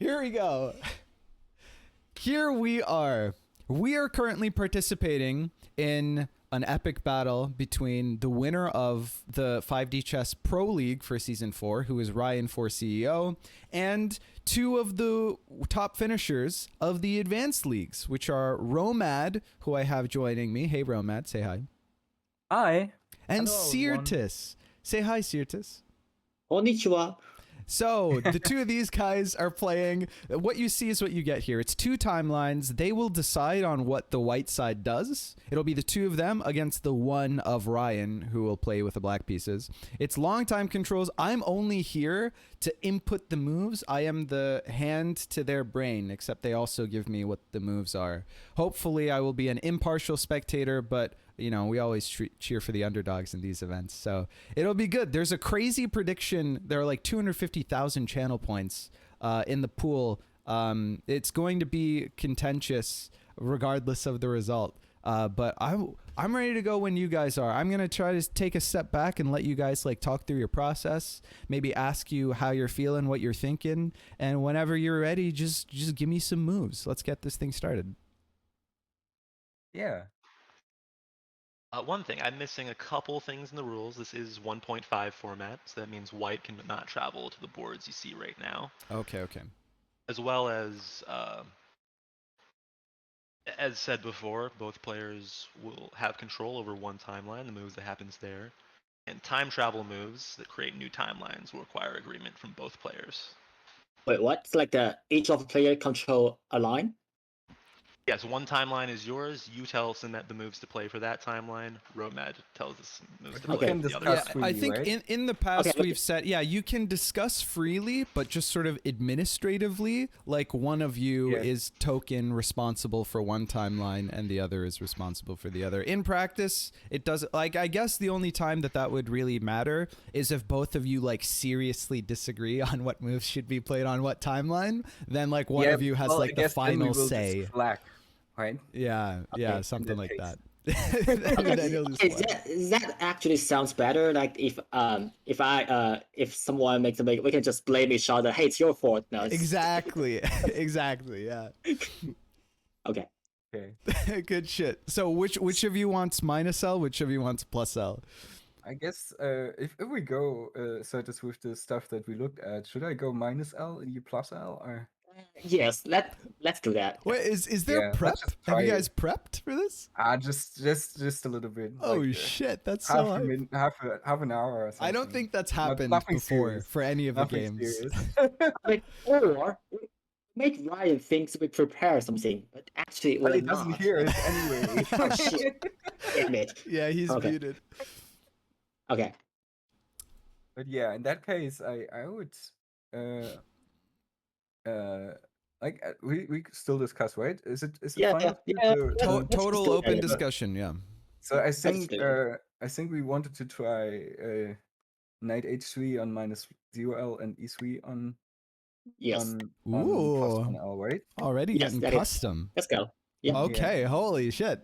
Here we go. Here we are. We are currently participating in an epic battle between the winner of the 5D Chess Pro League for Season 4, who is Ryan 4 CEO, and two of the top finishers of the Advanced Leagues, which are Romad, who I have joining me. Hey, Romad, say hi. Hi. And Hello, everyone. Sirtis. Say hi, Sirtis. Konnichiwa. So the two of these guys are playing. What you see is what you get here. It's two timelines. They will decide on what the white side does. It'll be the two of them against the one of Ryan, who will play with the black pieces. It's long time controls. I'm only here to input the moves. I am the hand to their brain, except they also give me what the moves are. Hopefully I will be an impartial spectator, but you know, we always cheer for the underdogs in these events. So it'll be good. There's a crazy prediction. There are like 250,000 channel points in the pool. It's going to be contentious regardless of the result. But I'm ready to go when you guys are. I'm going to try to take a step back and let you guys like talk through your process, maybe ask you how you're feeling, what you're thinking. And whenever you're ready, just give me some moves. Let's get this thing started. Yeah. One thing, I'm missing a couple things in the rules. This is 1.5 format, so that means white cannot travel to the boards you see right now. Okay. As well as said before, both players will have control over one timeline, the moves that happens there. And time travel moves that create new timelines will require agreement from both players. Wait, what? It's like each of the player control a line? Yes, one timeline is yours. You tell Simet the moves to play for that timeline. Romad tells us moves to We play can for the other discuss timeline. freely, I think right? in the past Okay, we've said, yeah, you can discuss freely, but just sort of administratively, like one of you Yeah. is token responsible for one timeline and the other is responsible for the other. In practice, it doesn't, like, I guess the only time that would really matter is if both of you like seriously disagree on what moves should be played on what timeline, then like one of you has well, like I the guess then we final will say. just flag, right? Yeah, Okay, in something that like case. that. Okay, Daniel just okay, flagged. that actually sounds better. Like if someone makes a mistake, we can just blame each other. Hey, it's your fault. No, Exactly. Exactly. Yeah. Okay. Okay. Good shit. So which of you wants minus L? Which of you wants plus L? I guess if we go Certus with the stuff that we looked at, should I go minus L and you plus L, or? Yes, let's do that. Wait, is there Yeah, prep? let's just Have you try it. guys prepped for this? Just a little bit. Oh like, shit, that's half so a hype. minute, half an hour or something. I don't think that's Not- happened nothing before serious. for any of the Nothing games. serious. Like, or make Ryan think we prepare something, but actually But we're he doesn't not. hear it anyway. Oh shit! Damn it. Yeah, he's Okay. muted. Okay. But yeah, in that case, I would like we still discuss, right? Is it Yeah, fine with you yeah, to- yeah. to- Let's just Total do open that. discussion. Yeah. So I Let's think do it. I think we wanted to try knight h3 on minus 0L and e3 on Yes. on plus Ooh. 1L, right? Already Yes, getting that is. custom. Let's go. Yeah. Okay, holy shit.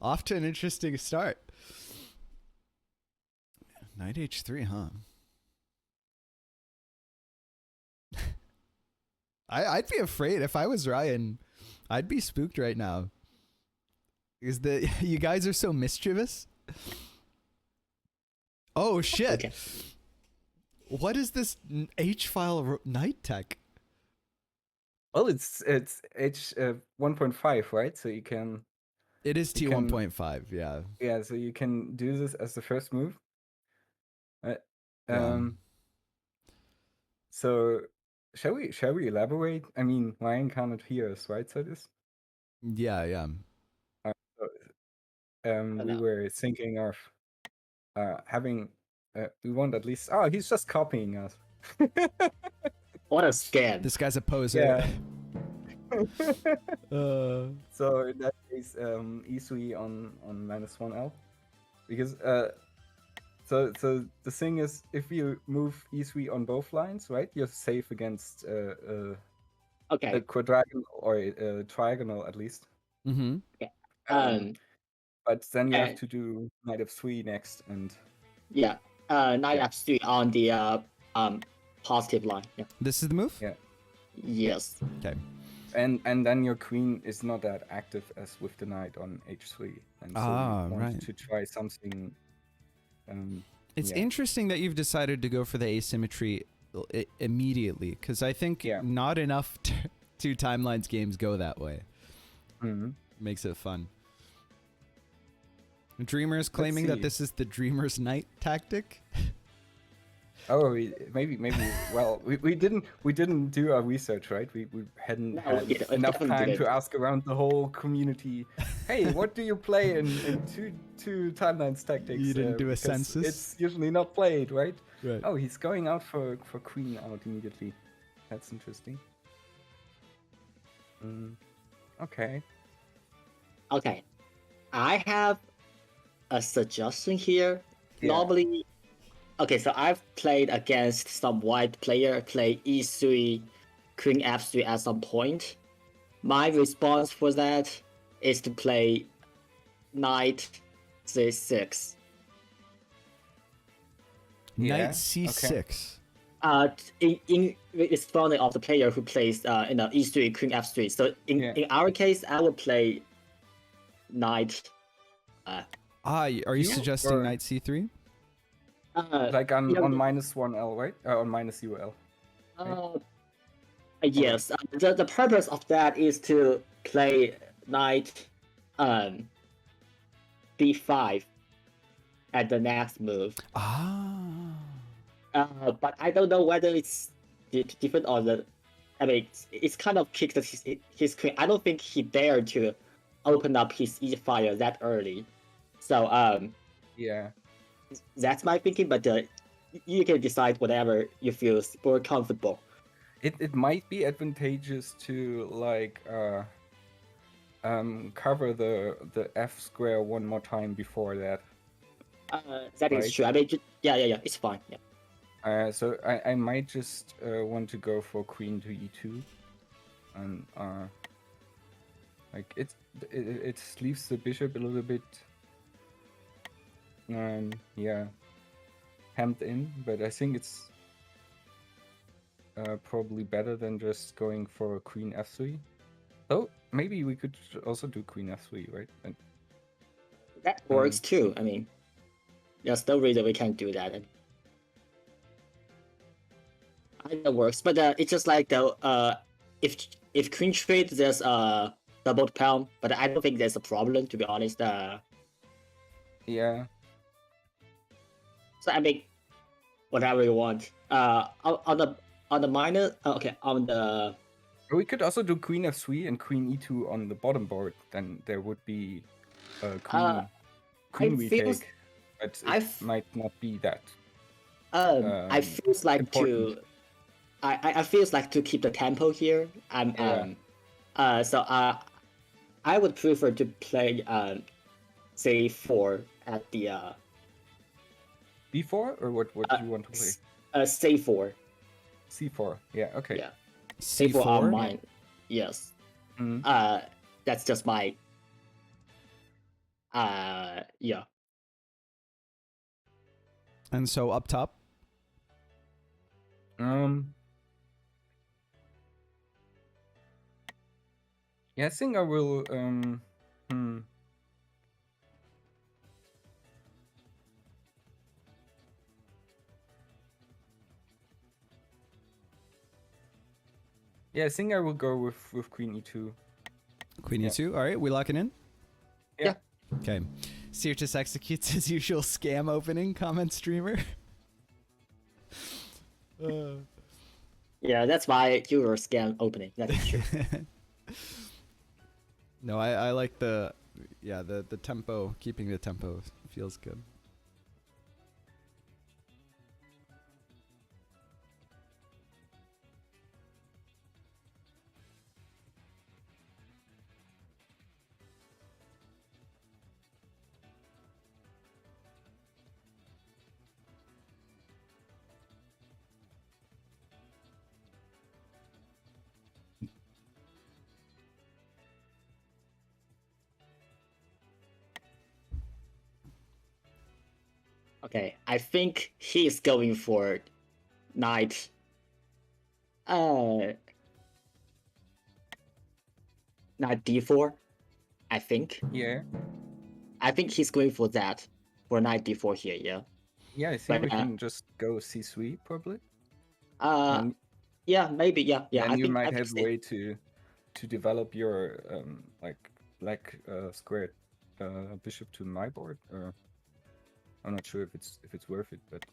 Off to an interesting start. Knight h3, huh? I'd be afraid if I was Ryan. I'd be spooked right now. Is the you guys are so mischievous? Oh shit. Okay. What is this H-file knight tech? Well, it's h 1.5, right? So you can It is You can- T1.5, yeah. yeah, so you can do this as the first move. Yeah. So shall we elaborate? I mean, Ryan cannot hear us, right? So this Yeah. we were thinking of having we want at least he's just copying us. What a scam. This guy's a poser. Yeah. uh, So in that case, e3 on minus 1L, because so the thing is, if you move e3 on both lines, right, you're safe against a Okay. quadrigonal or a trigonal at least. mm-hmm. But then you have and- to do knight f3 next, and Yeah. Knight Yeah. f3 on the positive line. Yeah. This is the move? Yeah. Yes. Okay. And then your queen is not that active as with the knight on h3, and so you want right. to try something. It's Yeah. interesting that you've decided to go for the asymmetry immediately, because I think Yeah. not enough two timelines games go that way. Mhm. Makes it fun. Dreamers claiming that see. this is the Dreamer's Knight tactic. Oh, maybe. Well, we didn't do our research, right? We hadn't No, had we didn't. enough Definitely time to didn't. ask around the whole community. Hey, what do you play in two timelines tactics? You didn't do a because census? It's usually not played, right? Right. Oh, he's going out for queen out immediately. That's interesting. Okay. Okay. I have a suggestion here. Yeah. Normally, okay, so I've played against some white player play e3, queen f3 at some point. My response for that is to play knight c6. Yeah, Knight c6. In responding of the player who plays in the e3 queen f3. So in our case, I would play knight. Are you You suggesting or- knight c3? Like on yeah, -1L, right? On -UL. Yes. The purpose of that is to play knight b5 at the next move. But I don't know whether it's different or the. I mean, it's kind of kicked his queen. I don't think he dared to open up his e-fire that early. So Yeah. that's my thinking. But you can decide whatever you feel more comfortable. It might be advantageous to like cover the f square one more time before that. That is Right. true. I mean, yeah, it's fine. Yeah. So I might just want to go for queen to e2, and like it leaves the bishop a little bit hemmed in, but I think it's probably better than just going for queen f3. Oh, maybe we could also do queen f3, right? And That works too. I mean, there's no reason we can't do that. I think that works, but it's just like if queen trade there's a doubled pawn, but I don't think there's a problem, to be honest. yeah. So I mean, whatever you want. On the minor, okay, on the We could also do queen f3 and queen e2 on the bottom board. Then there would be queen I feels- retake, but I it f- might not be that. I feels like important. I feels like to keep the tempo here. So I would prefer to play c4 at the b4 or what do you want to play? c4. c4. Yeah. Okay. Yeah. C4 on c4. mine. Yes. Mhm. That's just my. Yeah. And so up top. Yeah, I think I will. Yeah, I think I will go with queen e2. Queen Yeah. e2. All right, we locking in? Yeah. Okay. Sirtis executes his usual scam opening, comment streamer. Yeah, that's my Euro scam opening. That's true. No, I like the tempo, keeping the tempo feels good. Okay, I think he's going for knight. knight d4. I think. Yeah. I think he's going for that, for knight d4 here. Yeah. Yeah, I think we But, can just go c3 probably. Uh. And Yeah. Maybe. Yeah. Yeah. then I you think. might I think have a way to develop your like black squared bishop to my board. Or I'm not sure if it's worth it, but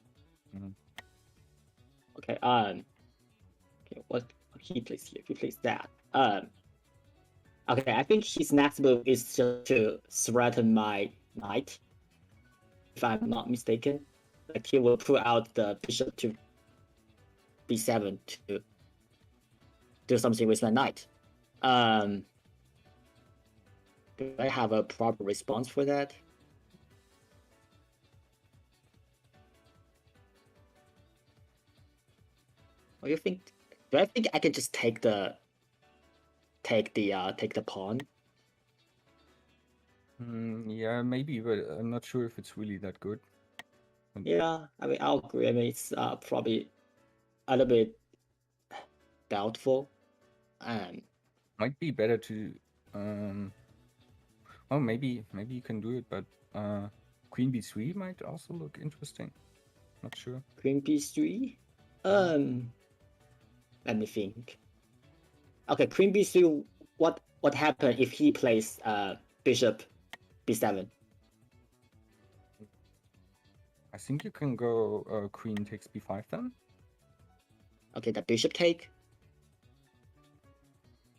Okay. Okay. What he plays here? He plays that. Okay. I think his next move is just to threaten my knight, if I'm not mistaken. Like he will pull out the bishop to b7 to do something with my knight. Do I have a proper response for that? What do you think? Do I think I can just take the pawn? yeah, maybe, but I'm not sure if it's really that good. Yeah, I mean, I'll agree. I mean, it's probably a little bit doubtful. Might be better to oh, maybe you can do it, but queen b3 might also look interesting. Not sure. Queen b3. Let me think. Okay, queen b3. What happened if he plays bishop b7? I think you can go queen takes b5 then. Okay, the bishop take.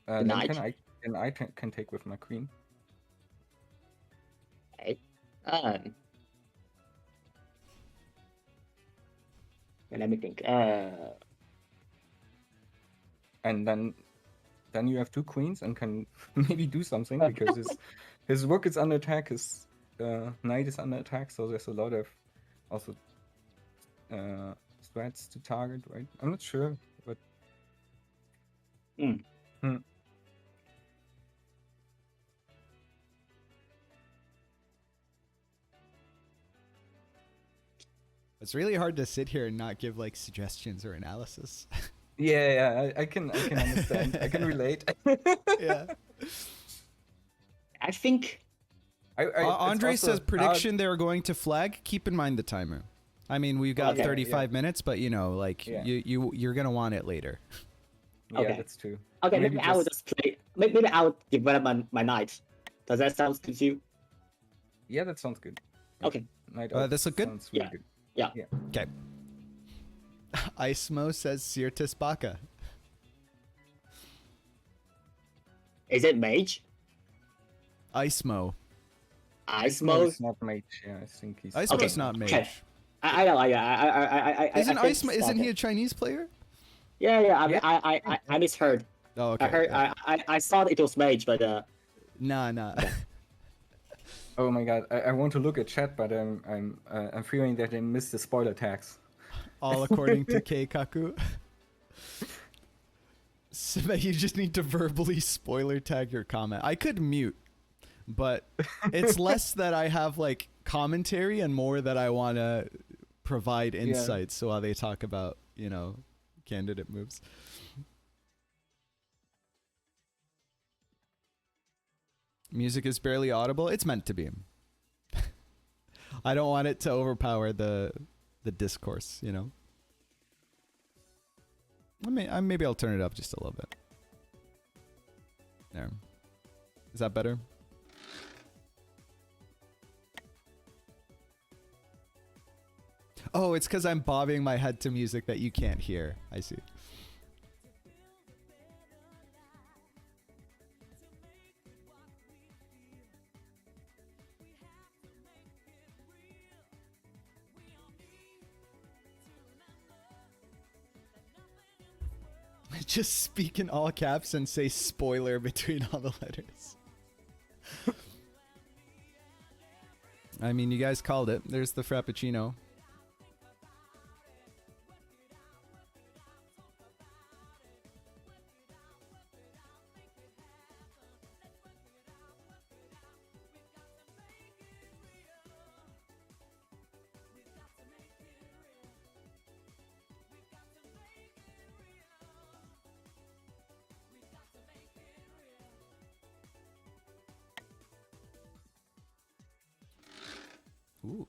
Then knight? can take with my queen. Okay. Let me think. And then you have two queens and can maybe do something because his rook is under attack, his knight is under attack, so there's a lot of also threats to target, right? I'm not sure, but It's really hard to sit here and not give like suggestions or analysis. yeah, I can understand. I can relate. Yeah. I think. Andre it's also says prediction they were going to flag. Keep in mind the timer. I mean, we've got Okay. 35 minutes, but you know, like Yeah. you're gonna want it later. Yeah, Okay. that's true. Okay, maybe I will just play. Maybe I will develop my knight. Does that sound good to you? Yeah, that sounds good. Okay. Knight This look good? sounds really good. Yeah. Okay. Icemo says Sirtis Baka. Is it mage? Icemo. Ice No, mode? it's not mage. Yeah, I think he's. Icemo's Okay, not mage. okay. I know. I Isn't think Icemo? Isn't he okay. a Chinese player? Yeah. Yeah. I misheard. Oh, okay. I heard. I thought it was mage, but Nah. Oh my god, I want to look at chat, but I'm fearing that I missed the spoiler tags. All according to Keikaku. So you just need to verbally spoiler tag your comment. I could mute, but it's less that I have like commentary and more that I want to provide insights while they talk about, you know, candidate moves. Music is barely audible. It's meant to be. I don't want it to overpower the discourse, you know. Maybe I'll turn it up just a little bit. There. Is that better? Oh, it's because I'm bobbing my head to music that you can't hear. I see. Just speak in all caps and say spoiler between all the letters. I mean, you guys called it. There's the Frappuccino. Ooh.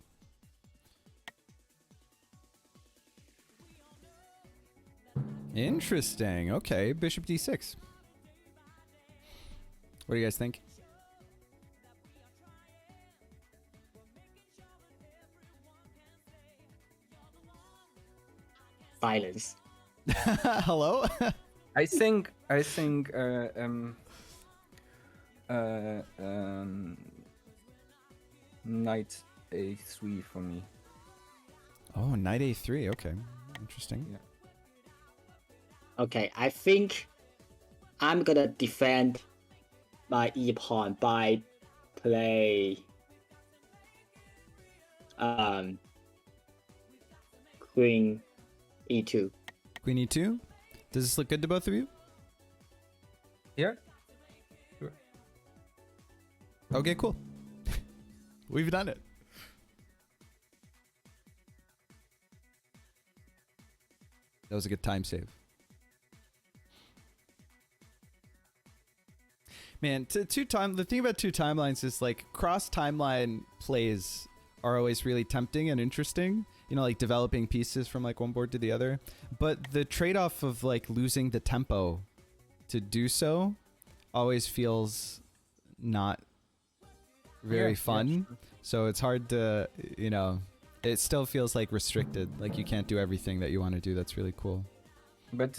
Interesting. Okay, bishop d6. What do you guys think? Silence. Hello? I think knight a3 for me. Oh, knight a3. Okay. Interesting. Yeah. Okay, I think I'm gonna defend my e pawn by play queen e2. Queen e2. Does this look good to both of you? Yeah. Okay, cool. We've done it. That was a good time save. Man, the thing about two timelines is like cross timeline plays are always really tempting and interesting. You know, like developing pieces from like one board to the other. But the trade-off of like losing the tempo to do so always feels not very fun. sure. So it's hard to, you know, it still feels like restricted. Like you can't do everything that you want to do. That's really cool. But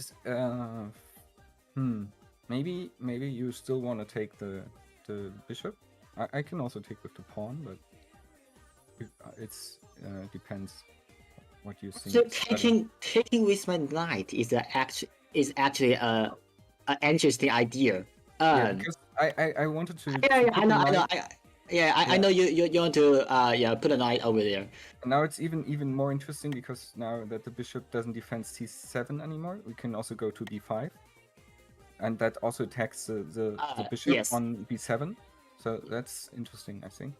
maybe you still want to take the bishop. I can also take with the pawn, but it's depends what you think. So is better. taking with my knight is actually a interesting idea. Yeah, because I wanted to. Yeah, to I put know, the I know. knight- I know you want to put a knight over there. And now it's even more interesting because now that the bishop doesn't defend c7 anymore, we can also go to b5, and that also attacks the bishop yes. on b7. So that's interesting, I think.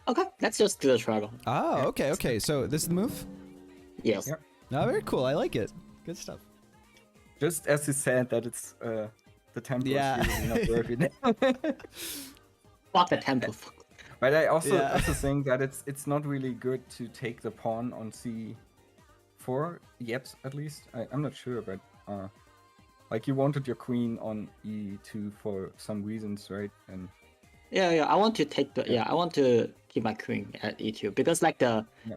Okay, let's just do the travel. Oh, Yeah. okay. So this is the move? Yes. Yep. Oh, very cool. I like it. Good stuff. Just as you said that it's the tempo Yeah. is really not working. Fuck the tempo. But I also Yeah. think that it's not really good to take the pawn on c4 yet, at least. I'm not sure, but like you wanted your queen on e2 for some reasons, right? And Yeah. I want to take the I want to keep my queen at e2 because like the Yeah.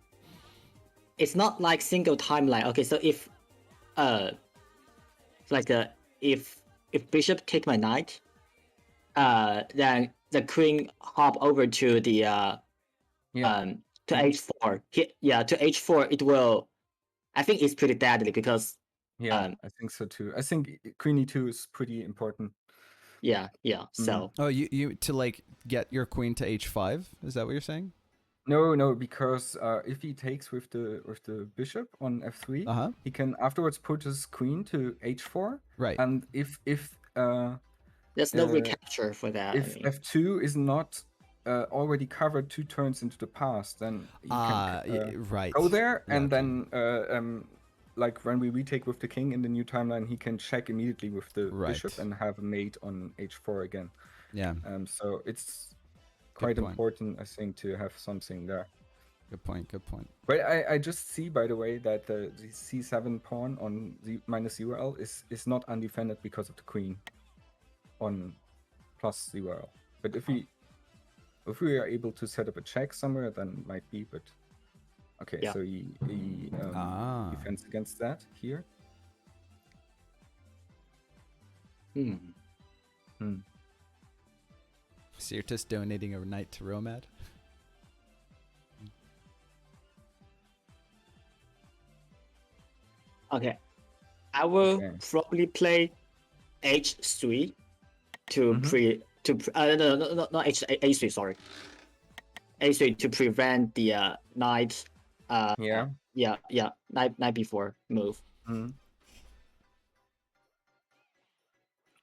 it's not like single timeline. Okay, so if if bishop take my knight, then the queen hop over to the to h4. To h4 it will. I think it's pretty deadly because yeah, I think so too. I think queen e2 is pretty important. yeah. So Oh, you to like get your queen to h5? Is that what you're saying? No, because if he takes with the bishop on f3, Uh-huh. he can afterwards put his queen to h4. Right. And if there's no Uh, recapture for that. I if mean. f2 is not already covered 2 turns into the past, then he can right. go there, Yeah, and okay. then like when we retake with the king in the new timeline, he can check immediately with the Right. bishop and have a mate on h4 again. Yeah. So it's quite point. important, I think, to have something there. Good point. But I just see, by the way, that the c7 pawn on the -0l is not undefended because of the queen on +0l. But if we are able to set up a check somewhere, then might be. But okay, Yeah. so he defends against that here. So you're just donating a knight to Romad? Okay, I will Okay. probably play h3 to Mhm. no, not h3, sorry. a3 to prevent the knight Yeah. knight b4 move. Mhm.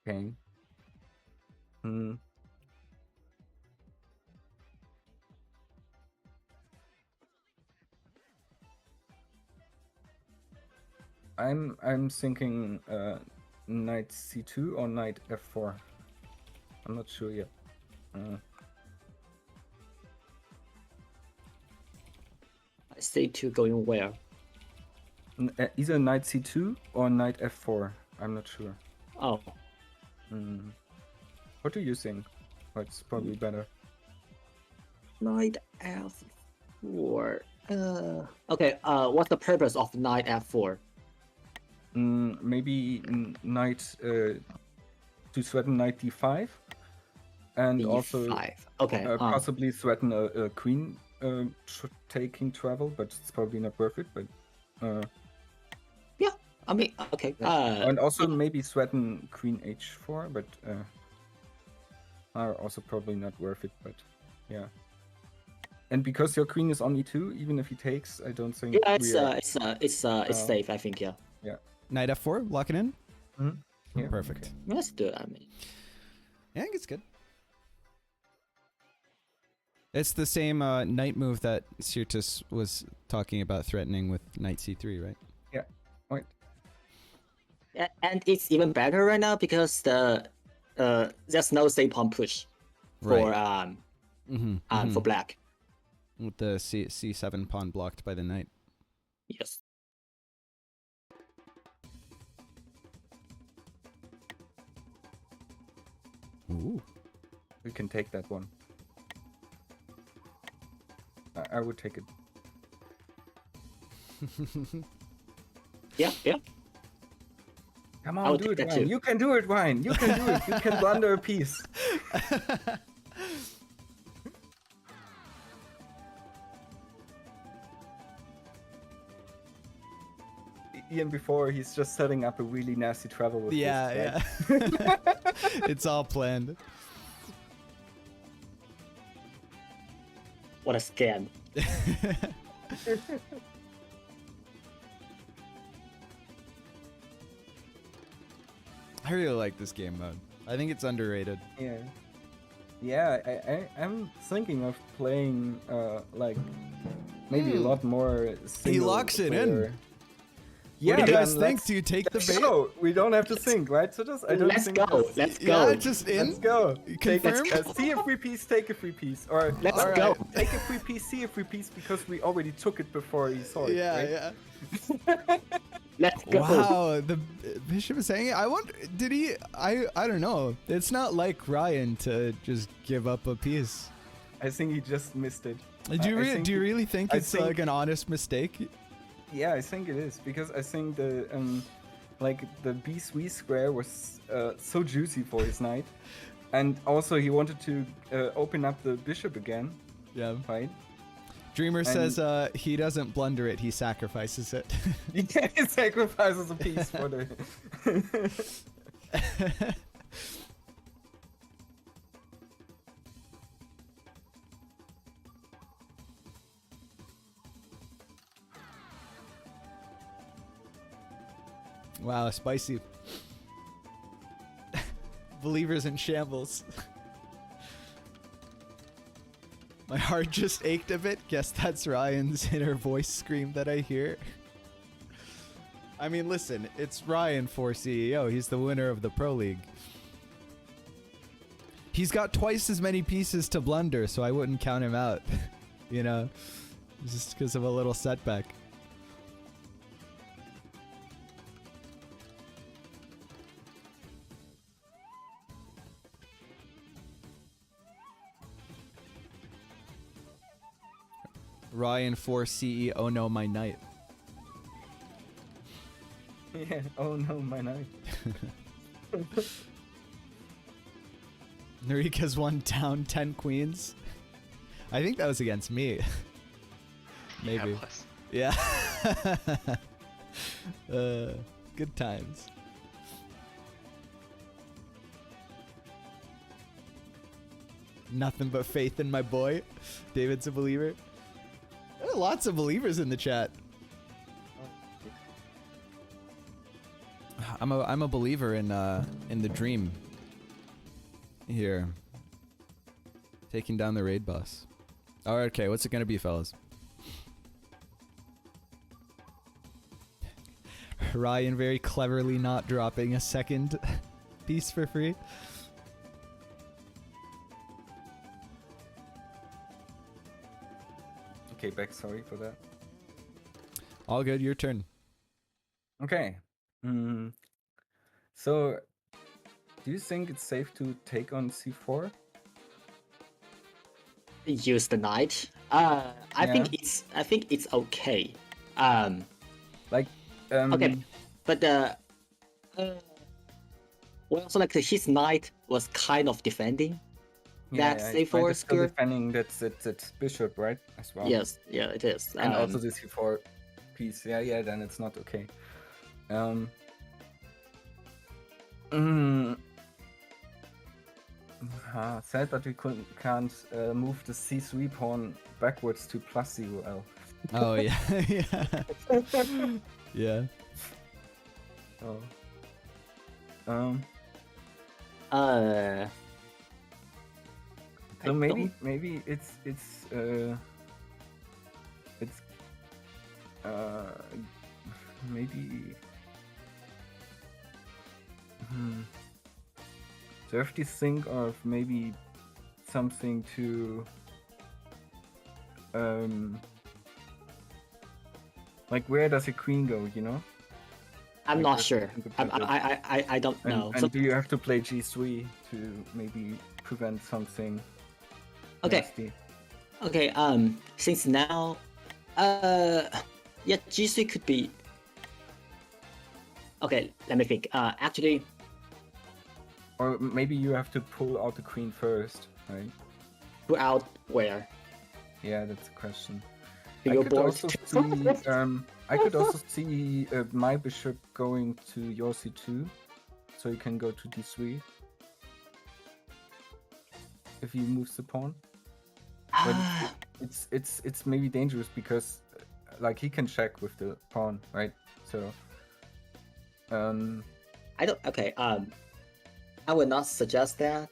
Okay. Hmm. I'm thinking knight c2 or knight f4. I'm not sure yet. C2 going where? Either knight c2 or knight f4. I'm not sure. Oh, What do you think? What's probably better? knight f4. Okay. What's the purpose of knight f4? Maybe knight to threaten knight d5, and also D5. Okay. possibly threaten a queen taking travel, but it's probably not worth it. But Yeah. I mean, okay. and also maybe threaten queen h4, but are also probably not worth it. But yeah. And because your queen is on e2, even if he takes, I don't think. yeah, it's we are- safe. I think. Yeah. Knight f4, lock it in. Yeah, Perfect. okay. Let's do it. I mean, Yeah, I think it's good. It's the same knight move that Sirtus was talking about threatening with knight c3, right? Right. and it's even better right now because there's no same pawn push for Right. for black. With the c7 pawn blocked by the knight. Yes. Ooh. We can take that one. I would take it. Yeah. Come I on, would do it, take that Ryan. too. You can do it, Ryan. You can do it. You can blunder a piece. Ian, before he's just setting up a really nasty travel with Yeah, this, yeah. It's all planned. What a scam. I really like this game mode. I think it's underrated. Yeah. Yeah, I'm thinking of playing like maybe a lot more single locks it in. player. What do you man, guys think? let's- Do you take the let's bait? go. We don't have to think, right? So just I don't Let's think go. that's- Let's Yeah, go. just in. Let's go. Confirm? See a free piece, take a free piece, or Let's alright, go. Take a free piece, see a free piece because we already took it before he saw it. Yeah, right? yeah. Let's go. Wow, the bishop is hanging. I wonder, did he? I don't know. It's not like Ryan to just give up a piece. I think he just missed it. Do I you really? think Do you he- really think I it's think- like an honest mistake? Yeah, I think it is because I think the like the b3 square was so juicy for his knight, and also he wanted to open up the bishop again, Yeah. right? Dreamer And- says he doesn't blunder it. He sacrifices it. Yeah, he sacrifices a piece for the. Wow, spicy. Believers in shambles. My heart just ached a bit. Guess that's Ryan's inner voice scream that I hear. I mean, listen, it's Ryan for CEO. He's the winner of the Pro League. He's got twice as many pieces to blunder, so I wouldn't count him out. You know? Just because of a little setback. Ryan 4 CE, oh no, my knight. Yeah. Oh no, my knight. Narika's one down, 10 queens. I think that was against me. Maybe. Yeah, plus. Yeah. Good times. Nothing but faith in my boy. David's a believer. There are lots of believers in the chat. I'm a believer in the dream. Here. Taking down the raid boss. Alright, okay, what's it gonna be, fellas? Ryan very cleverly not dropping a second piece for free. Okay, back. Sorry for that. All good. Your turn. Okay. So, do you think it's safe to take on c4? Use the knight. I think it's okay. Like, Okay, but well, so like his knight was kind of defending that yeah, c4 knight is still square. defending that bishop, right? As well. Yes, yeah, it is. And also the c4 piece. Yeah, then it's not okay. Sad that we can't move the c3 pawn backwards to plus 0L. Oh yeah, yeah, yeah. Oh. So maybe it's maybe. So I have to think of maybe something to like where does a queen go, you know? I'm Like, not let's sure. think about this. I don't know. And So, do you have to play g3 to maybe prevent something okay, nasty? okay. Since now, yeah, g3 could be. Okay, let me think. Actually, Or maybe you have to pull out the queen first, right? pull out where? Yeah, that's a question. To I your could board. also see, I could also see my bishop going to your c2, so you can go to d3 if he moves the pawn. But it's maybe dangerous because like he can check with the pawn, right? So I don't. Okay. I would not suggest that.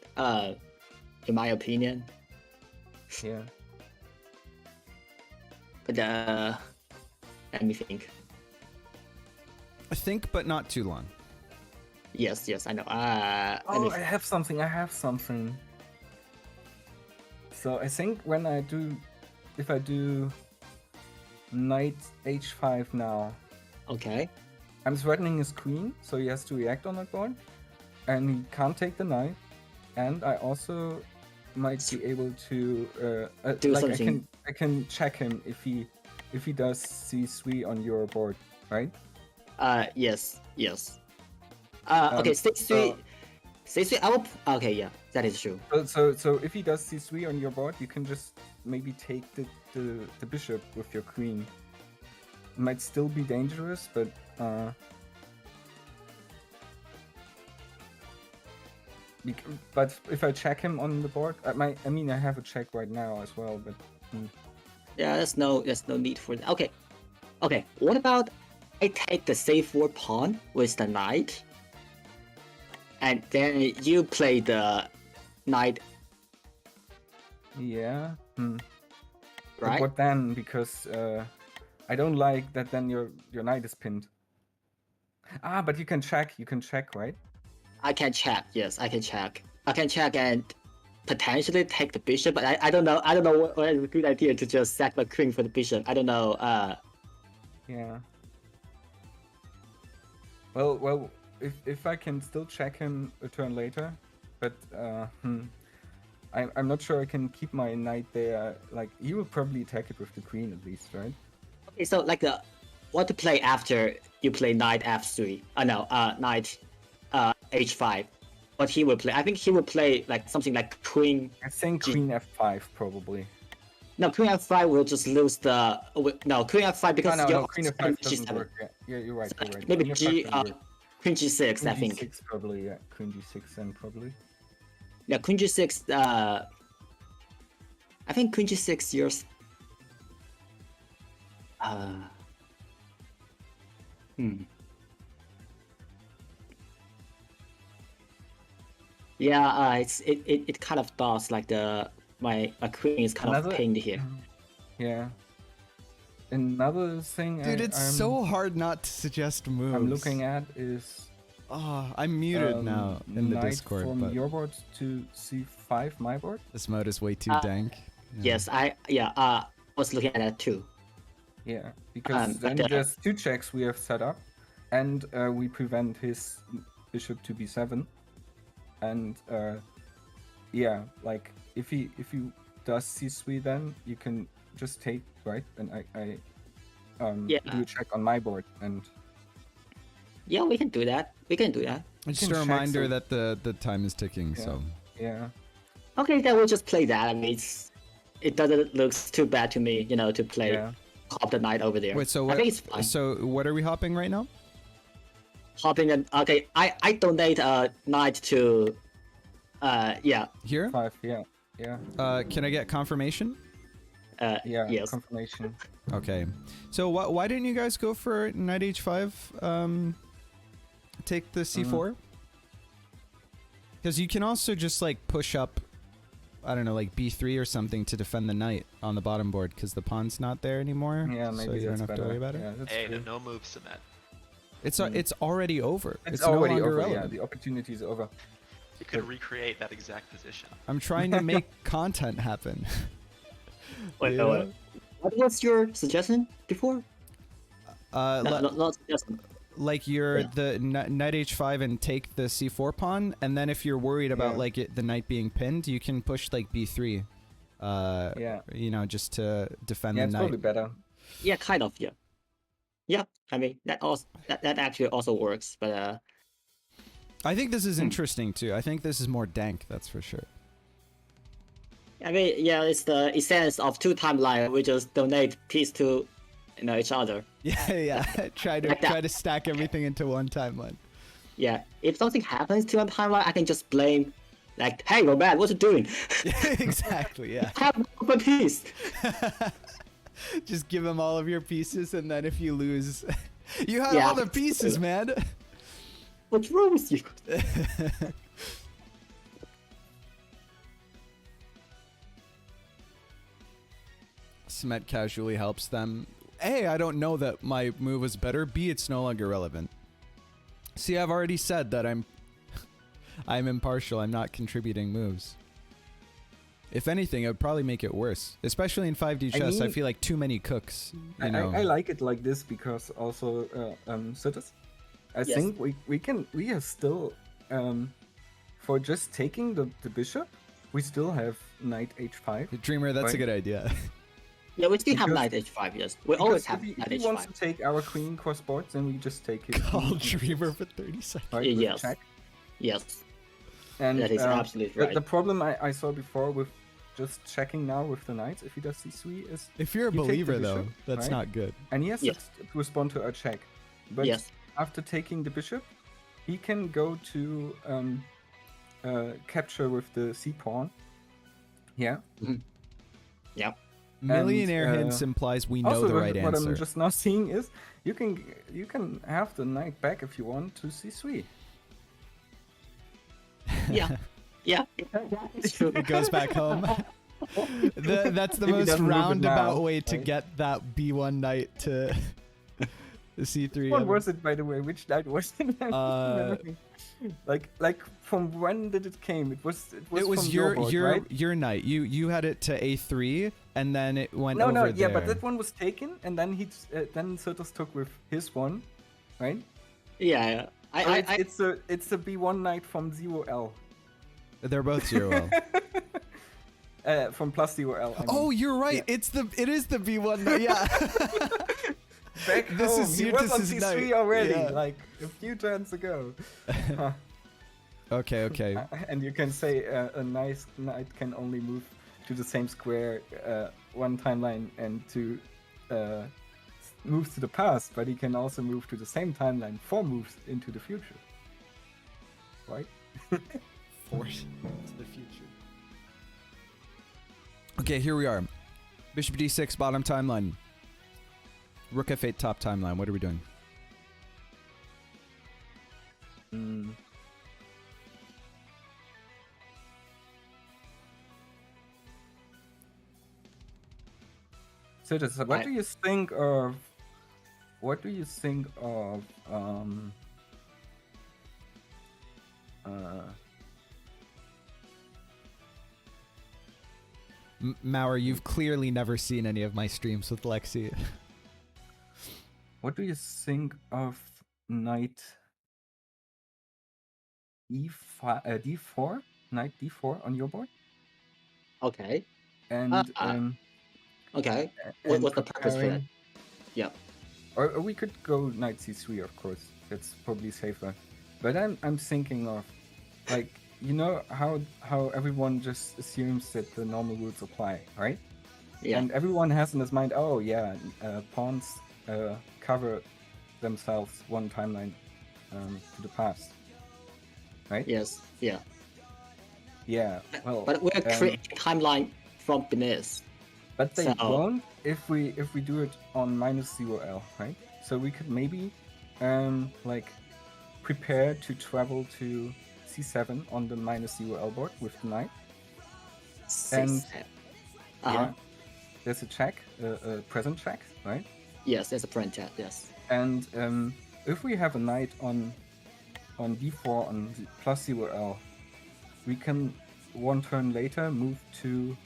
In my opinion. yeah. But let me think. Think, but not too long. Yes, I know. Oh, I have something. So I think if I do knight h5 now, Okay. I'm threatening his queen, so he has to react on that board, and he can't take the knight. And I also might be able to Do like something. I can check him if he does c3 on your board, right? Yes. Okay. so- C3. I will. Okay. Yeah, that is true. So if he does c3 on your board, you can just maybe take the bishop with your queen. It might still be dangerous, but but if I check him on the board, I have a check right now as well, but Yeah. There's no need for that. Okay. What about I take the c4 pawn with the knight, and then you play the knight, yeah. But right? what then? Because I don't like that. Then your knight is pinned. But you can check. You can check, right? I can check. Yes, I can check. I can check and potentially take the bishop, but I don't know. I don't know what is a good idea to just sack the queen for the bishop. I don't know. Yeah. Well, if I can still check him a turn later, but I'm not sure I can keep my knight there. Like he will probably attack it with the queen at least, right? Okay, so like what to play after you play knight f3? No, knight h5. What he will play? I think he will play like something like queen. I think queen f5 probably. No, queen f5 will just lose the. No, queen f5 because No, queen f5 doesn't g7. work. Yeah, you're right. You're right. Maybe Queen f5 doesn't work. queen g6. Queen I think. g6 probably. Yeah, queen g6 then probably. Yeah, queen g6. I think queen g6. Yours. Yeah, it kind of does like my queen is kind of pinned here. Yeah. Another thing Dude, it's so hard not to suggest moves. I'm looking at is I'm muted now in the knight Discord, from but your board to c5, my board. this mode is way too dank. Yeah. Yes, I was looking at that too. Yeah, because but then there's 2 checks we have set up, and we prevent his bishop to b7, and yeah, like if he does c3, then you can just take, right, and I Yeah. do a check on my board, and Yeah, we can do that. We can do that. Just can a check reminder some- that the time is ticking. Yeah. So yeah. Okay, then we'll just play that. I mean, it doesn't look too bad to me, to play Yeah. hop the knight over there. wait, so I what? think it's fine. So what are we hopping right now? Hopping and okay, I donate a knight to, yeah, Here? 5, yeah. Can I get confirmation? Yeah, yes. confirmation. Okay. So why didn't you guys go for knight h5? Take the c4? Because you can also just like push up, I don't know, like b3 or something to defend the knight on the bottom board because the pawn's not there anymore. Yeah, so maybe you don't that's have better. to worry about it. Yeah, that's Hey, true. no moves in that. It's already over. It's no already longer over. Yeah, relevant. the opportunity is over. You could recreate that exact position. I'm trying to make content happen. Wait, Yeah. wait. What was your suggestion before? Not suggestion. Like you're Yeah. the knight h5 and take the c4 pawn, and then if you're worried about Yeah. like the knight being pinned, you can push like b3. Yeah. Just to defend Yeah, the it's knight. probably better. Yeah, kind of. Yeah. Yeah, I mean that actually also works, but I think this is interesting too. I think this is more dank, that's for sure. I mean, yeah, it's the essence of two timeline. We just donate piece to, each other. Yeah. try Like that. to stack everything into one timeline. Yeah, if something happens to a timeline, I can just blame, like, hey, Roman, what you doing? Exactly, yeah. Have a piece. Just give him all of your pieces, and then if you lose, you had Yeah. all the pieces, man. What's wrong with you? Smet casually helps them. A, I don't know that my move was better. B, it's no longer relevant. See, I've already said that I'm impartial. I'm not contributing moves. If anything, it would probably make it worse. Especially in 5D chess, I mean- feel like too many cooks. You I know. like it like this because also Citrus. I Yes. think we are still for just taking the bishop, we still have knight h5. Dreamer, that's a Right. good idea. Yeah, we still have Because- knight h5, yes. We always Because have if knight he wants h5. to take our queen cross boards, then we just take his Call queen and Dreamer for 30 seconds. right, with Yes. check. Yes, And that is absolutely the- right. The problem I saw before with just checking now with the knights, if he does c3, is If you're a You take the believer, though, bishop, that's right? not good. and he has Yes. to respond to our check. But Yes. after taking the bishop, he can go to capture with the c pawn. Yeah. Yeah. Millionaire uh, hints implies we know Also, the right what answer. I'm just now seeing is you can have the knight back if you want to c3. Yeah. Yeah. It's true. It goes back home. That's the If he most doesn't move it roundabout now, way to right? get that B1 knight to the C3. What was it, by the way? Which knight was it? like from when did it came? It was It was from your board, right? your knight. You had it to A3 and then it went No, over yeah, there. but that one was taken, and then then Sotos took with his one, right? Yeah. So it's a B1 knight from 0L. They're both 0L. From plus 0L. I mean. Oh, you're right. Yeah. It is the B1 knight. Yeah. Back this home. is He was on Sirtus's C3 knight. already, Yeah. like a few turns ago. Huh. Okay. And you can say a nice knight can only move to the same square one timeline and to moves to the past, but he can also move to the same timeline 4 moves into the future. Right? Force to the future. Okay, here we are. Bishop D6 bottom timeline. Rook F8 top timeline. What are we doing? So what do you think of Mauer, you've clearly never seen any of my streams with Lexi. What do you think of knight d4, knight d4 on your board, Okay. and Okay. and What's the purpose for that? preparing? Yeah. Or we could go knight c3, of course. That's probably safer. But I'm thinking of, like, you know how everyone just assumes that the normal rules apply, right? Yeah. And everyone has in his mind, oh yeah, pawns cover themselves one timeline to the past, right? Yes. Yeah. Yeah. Well, But we're creating timeline from beneath. but they So- won't if we do it on -0L, right? So we could maybe like prepare to travel to c7 on the -0L board with the knight. And- Yeah, there's a check, a present check, right? Yes, there's a print chat. Yes. And if we have a knight on d4 on the +0L, we can one turn later move to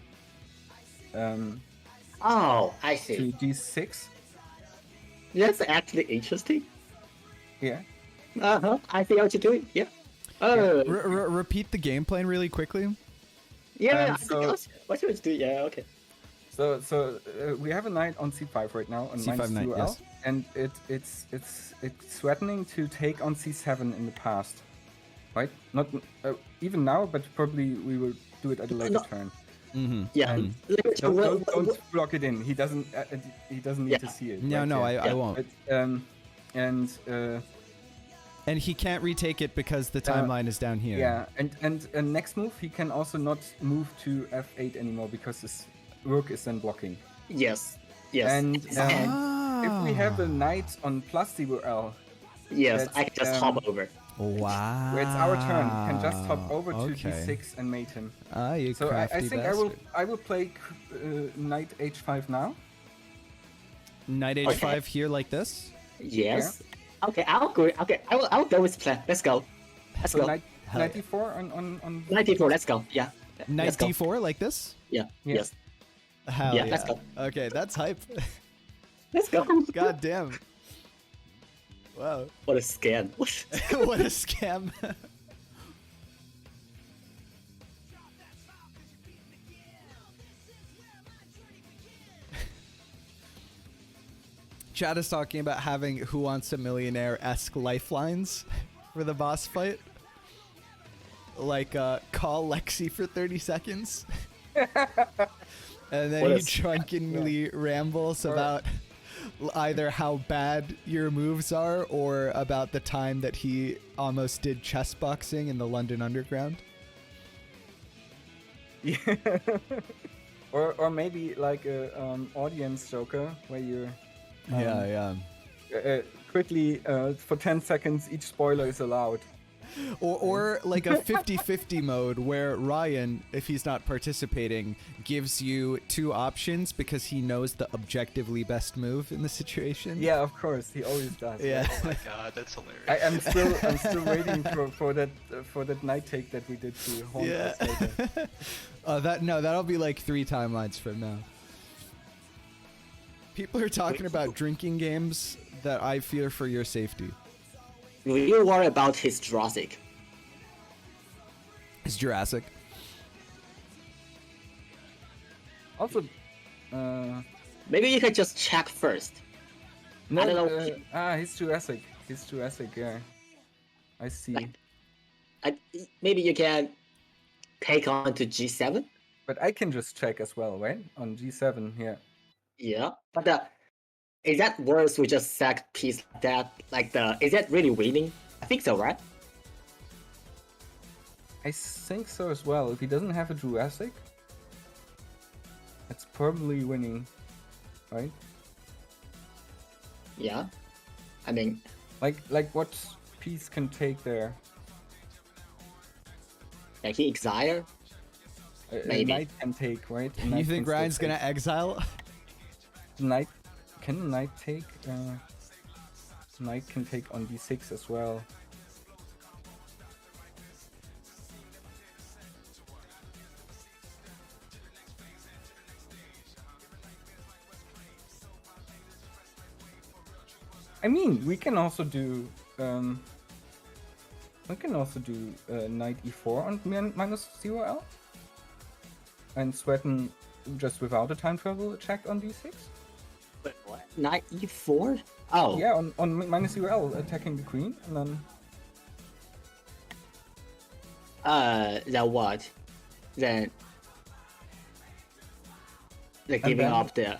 Oh, I see. to d6. That's actually interesting. Yeah. I see what you're doing. Yeah. Oh. Repeat the game plan really quickly. Yeah. I so- think what should we do? Yeah. Okay. So we have a knight on c5 right now on C5 knight, -2L, yes. and it's threatening to take on c7 in the past, right? Not even now, but probably we will do it at a later No. turn. Mm-hmm. Yeah. And- Don't block it in. He doesn't need to Yeah. see it. No, right no, here. I won't. But, and And he can't retake it because the timeline is down here. yeah, and next move he can also not move to f8 anymore because his rook is then blocking. Yes. Yes. And Ah. if we have a knight on +0L, yes, that's, I can just hop over. Wow. where it's our turn, we can just hop over to Okay. d6 and mate him. Ah, you So I crafty think bastard. I will play knight h5 now. Knight h5 here like this. Yes. Okay, I'll go. Okay, I'll go with plan. Let's go. Let's So go. knight Hell knight yeah. d4 on 94. Let's go. Yeah. Knight Let's go. d4 like this. Yeah. Yeah. Yes. Hell Yeah, let's go. Okay, that's hype. Let's go. God damn. Wow. What a scam. What a scam. Chad is talking about having Who Wants a Millionaire-esque lifelines for the boss fight. Like, call Lexi for 30 seconds. And then What a he drunkenly rambles about either how bad your moves are or about the time that he almost did chess boxing in the London Underground. Yeah. or maybe like a audience joker where you Yeah. quickly for 10 seconds each spoiler is allowed. Or like a 50-50 mode where Ryan, if he's not participating, gives you two options because he knows the objectively best move in the situation. Yeah, of course, he always does. Yeah. Oh my god, that's hilarious. I'm still waiting for that night take that we did to haunt Yeah. us later. That'll be like 3 timelines from now. People are talking about drinking games that I fear for your safety. Will you worry about his Jurassic? It's Jurassic. Also, Maybe you can just check first. no, I don't know. he's Jurassic. He's Jurassic. Yeah, I see. Like, maybe you can take on to G7. But I can just check as well, right? On G7 here. Yeah, but is that worse? We just sack piece like that. Like is that really winning? I think so, right? I think so as well. If he doesn't have a Jurassic, it's probably winning, right? Yeah. I mean, Like what piece can take there? like he exile. A Maybe. knight can take, right? A You knight think can still Ryan's take. gonna exile? Knight can a knight take? Knight can take on d6 as well. I mean, we can also do knight e4 on minus 0L and threaten just without a time travel check on d6. Wait, what? Knight e4? Oh. Yeah, on minus 0L attacking the queen and then. Then what? Then. Like And giving then- up the.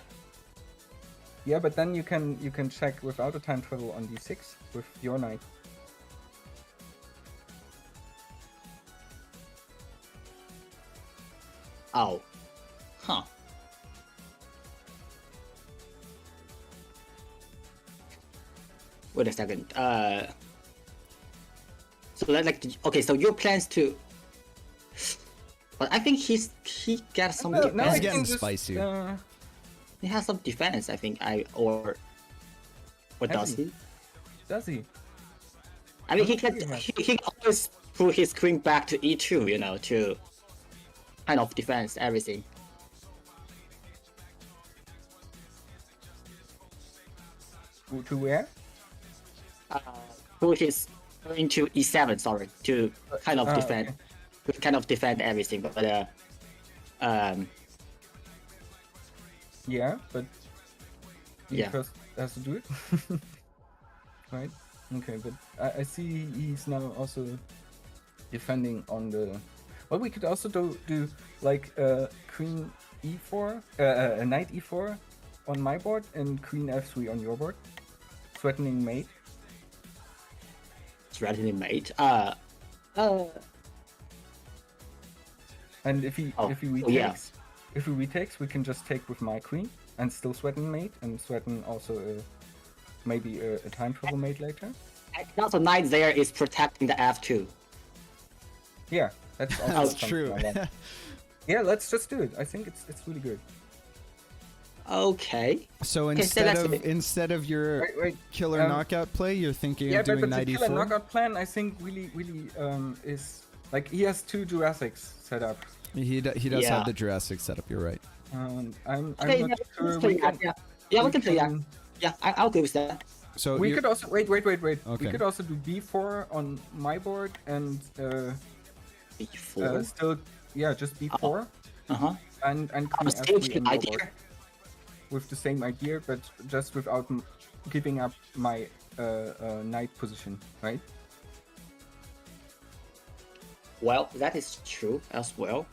Yeah, but then you can check without a time travel on d6 with your knight. Oh. Huh. Wait a second. So that like okay, so your plans to. But I think he got some No, defense. I He's getting can just, spicy. He has some defense. I think or. What Has does he? he? Does he? I mean, he What can do you have? he can always put his queen back to e2, you know, to kind of defense everything. To where? Put his queen to e7, sorry, to kind of defend, okay. to kind of defend everything. But Yeah, but he Yeah. first has to do it. Right? Okay, but I see he's now also defending on the. Well, we could also do like queen e4, a knight e4 on my board and queen f3 on your board, threatening mate. threatening mate. And if he Oh, retakes, yeah. if he retakes, we can just take with my queen and still threaten mate and threaten also maybe a time travel mate later. And also knight there is protecting the f2. Yeah, that's also That's something true. I like. Yeah, let's just do it. I think it's really good. Okay. So Okay, so instead of your Wait, killer um, knockout play, you're thinking yeah, of doing but the knight killer e4. knockout plan, I think, really is like he has two Jurassics set up. He does Yeah. have the Jurassic setup. You're right. I'm Okay, not yeah, sure let's play we that, can. yeah, we we can play that. can- Yeah, I'll go with that. So We you're- could also wait. We Okay. could also do b4 on my board and b4. still just b4 Uh-huh. and queen Still f3 keep on your idea. board with the same idea, but just without giving up my knight position, right? Well, that is true as well.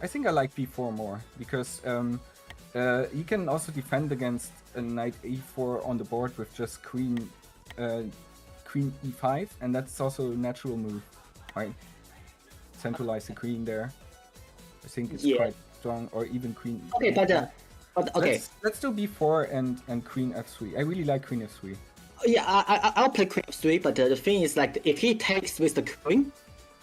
I think I like b4 more because you can also defend against a knight e4 on the board with just queen e5, and that's also a natural move, right? Centralize the queen there. I think it's Yeah. quite strong, or even queen. Okay, e5. but okay. Let's do b4 and queen f3. I really like queen f3. Yeah, I'll play queen f3, but the thing is, like, if he takes with the queen,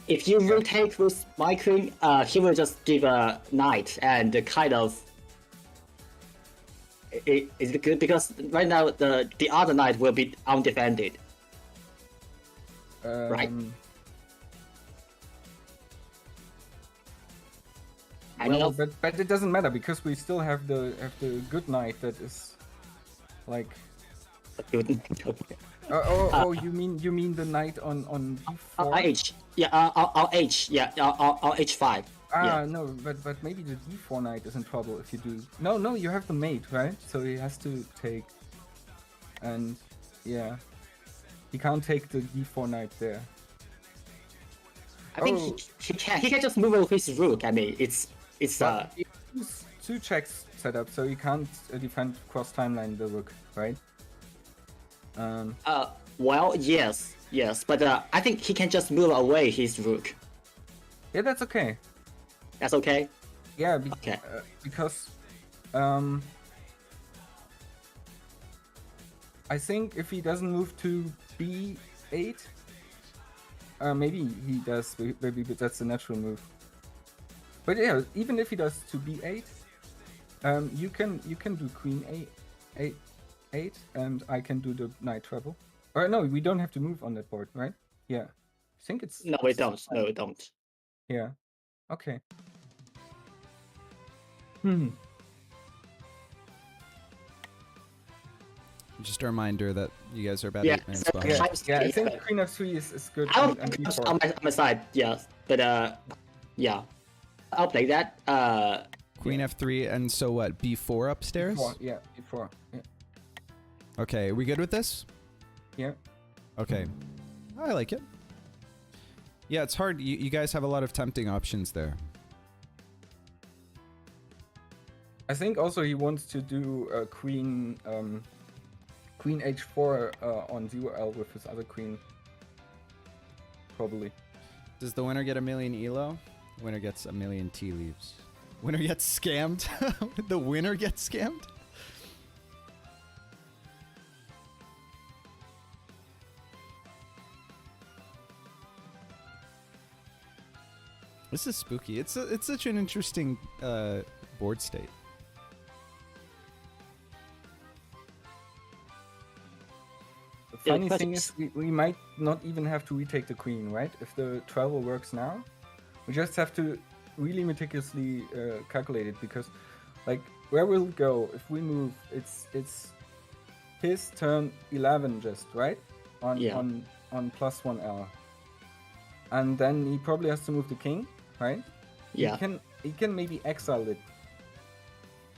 if you rotate with my queen, he will just give a knight and kind of. Is it good? Because right now the other knight will be undefended. Right. I Well, know. but it doesn't matter because we still have the good knight that is like. Oh, you mean the knight on d4? H. Yeah, I'll H. Yeah, I'll H5. Yeah. No, but maybe the d4 knight is in trouble if you do. No, you have the mate, right? So he has to take, and yeah, he can't take the d4 knight there. I think Oh. he can just move with his rook. I mean, it's But he has two checks set up, so he can't defend cross timeline the rook, right? well, yes, but I think he can just move away his rook. Yeah, that's okay. That's okay. Yeah, Okay. because I think if he doesn't move to b8, maybe he does. Maybe that's the natural move. But yeah, even if he does to b8, you can do queen a8, and I can do the knight treble. Or no, we don't have to move on that board, right? Yeah, I think it's No, we don't. No, we don't. yeah. Okay. Just a reminder that you guys are about Yeah, 8 minutes so- behind. Yeah, Times yeah. I three, think but- queen f3 is good. I'll and on b4. my side, yeah. But yeah, I'll play that. Queen f3, and so what? b4 upstairs? b4, yeah, b4. Yeah. Okay, are we good with this? Yeah. Okay. I like it. Yeah, it's hard. You guys have a lot of tempting options there. I think also he wants to do queen h4 on 0L with his other queen. Probably. Does the winner get a million elo? Winner gets a million tea leaves. Winner gets scammed? The winner gets scammed? This is spooky. It's such an interesting board state. The Yeah, funny the thing question is, we might not even have to retake the queen, right? If the travel works now, we just have to really meticulously calculate it, because, like, where we'll go if we move, it's his turn 11 just, right? On Yeah. on plus 1L, and then he probably has to move the king, right? Yeah. He can maybe exile it,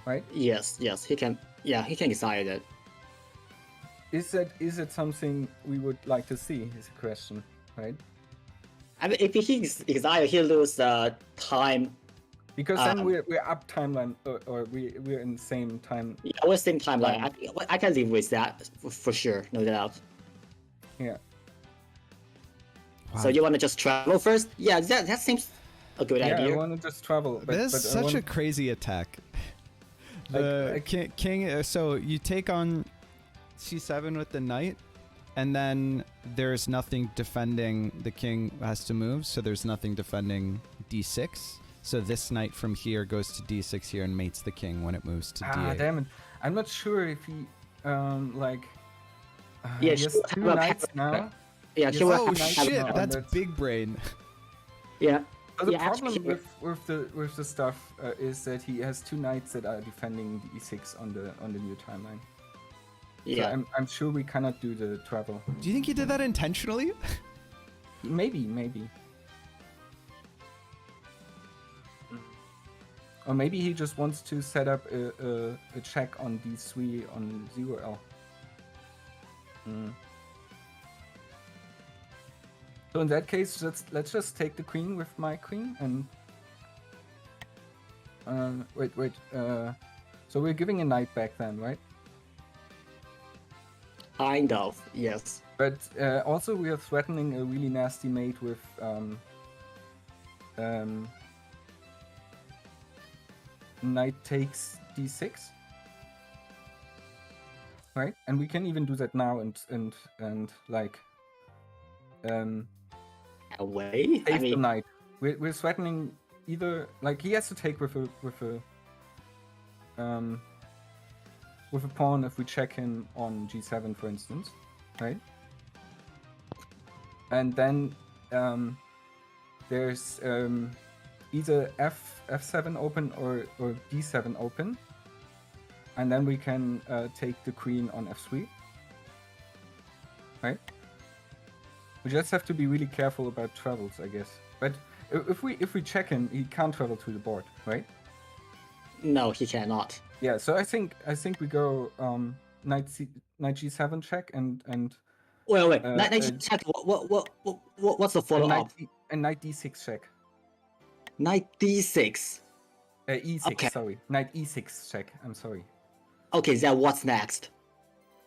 right? Yes. He can. Yeah, he can decide that. Is it something we would like to see? Is the question, right? I mean, if he exile, he'll lose time. Because then Um, we're up timeline, or we're in the same time. Yeah, we're same timeline. I can live with that for sure, no doubt. Yeah. So you want to just travel first? Yeah, that seems a good Yeah, I idea. want to just travel. But, This is I such want, a crazy attack. The king. So you take on c7 with the knight, and then there's nothing defending. The king has to move, so there's nothing defending d6. So this knight from here goes to d6 here and mates the king when it moves to d8. damn it! I'm not sure if he like. Yeah, he has she will 2 have a knights pattern. now. Yeah, Yes. she will Oh have shit! now, That's that's- big brain. Yeah. So the Yeah, problem actually- with the stuff is that he has 2 knights that are defending the e6 on the new timeline. Yeah. So I'm sure we cannot do the travel. Do you think he did that intentionally? Maybe. Or maybe he just wants to set up a check on d3 on 0L. So in that case, let's just take the queen with my queen and wait. So we're giving a knight back then, right? Kind of. Yes. But also we are threatening a really nasty mate with knight takes d6, right? And we can even do that now and like Away. I save the mean, knight. We're threatening either, like, he has to take with a pawn if we check him on g7, for instance, right? And then there's either f7 open or d7 open, and then we can take the queen on f3, right? We just have to be really careful about travels, I guess. But if we check him, he can't travel to the board, right? no, he cannot. Yeah. So I think we go knight g7 check and Wait. Uh, Check. What's the follow up? knight d6 check. Knight d6. E6, Okay. sorry. Knight e6 check. I'm sorry. Okay, then what's next?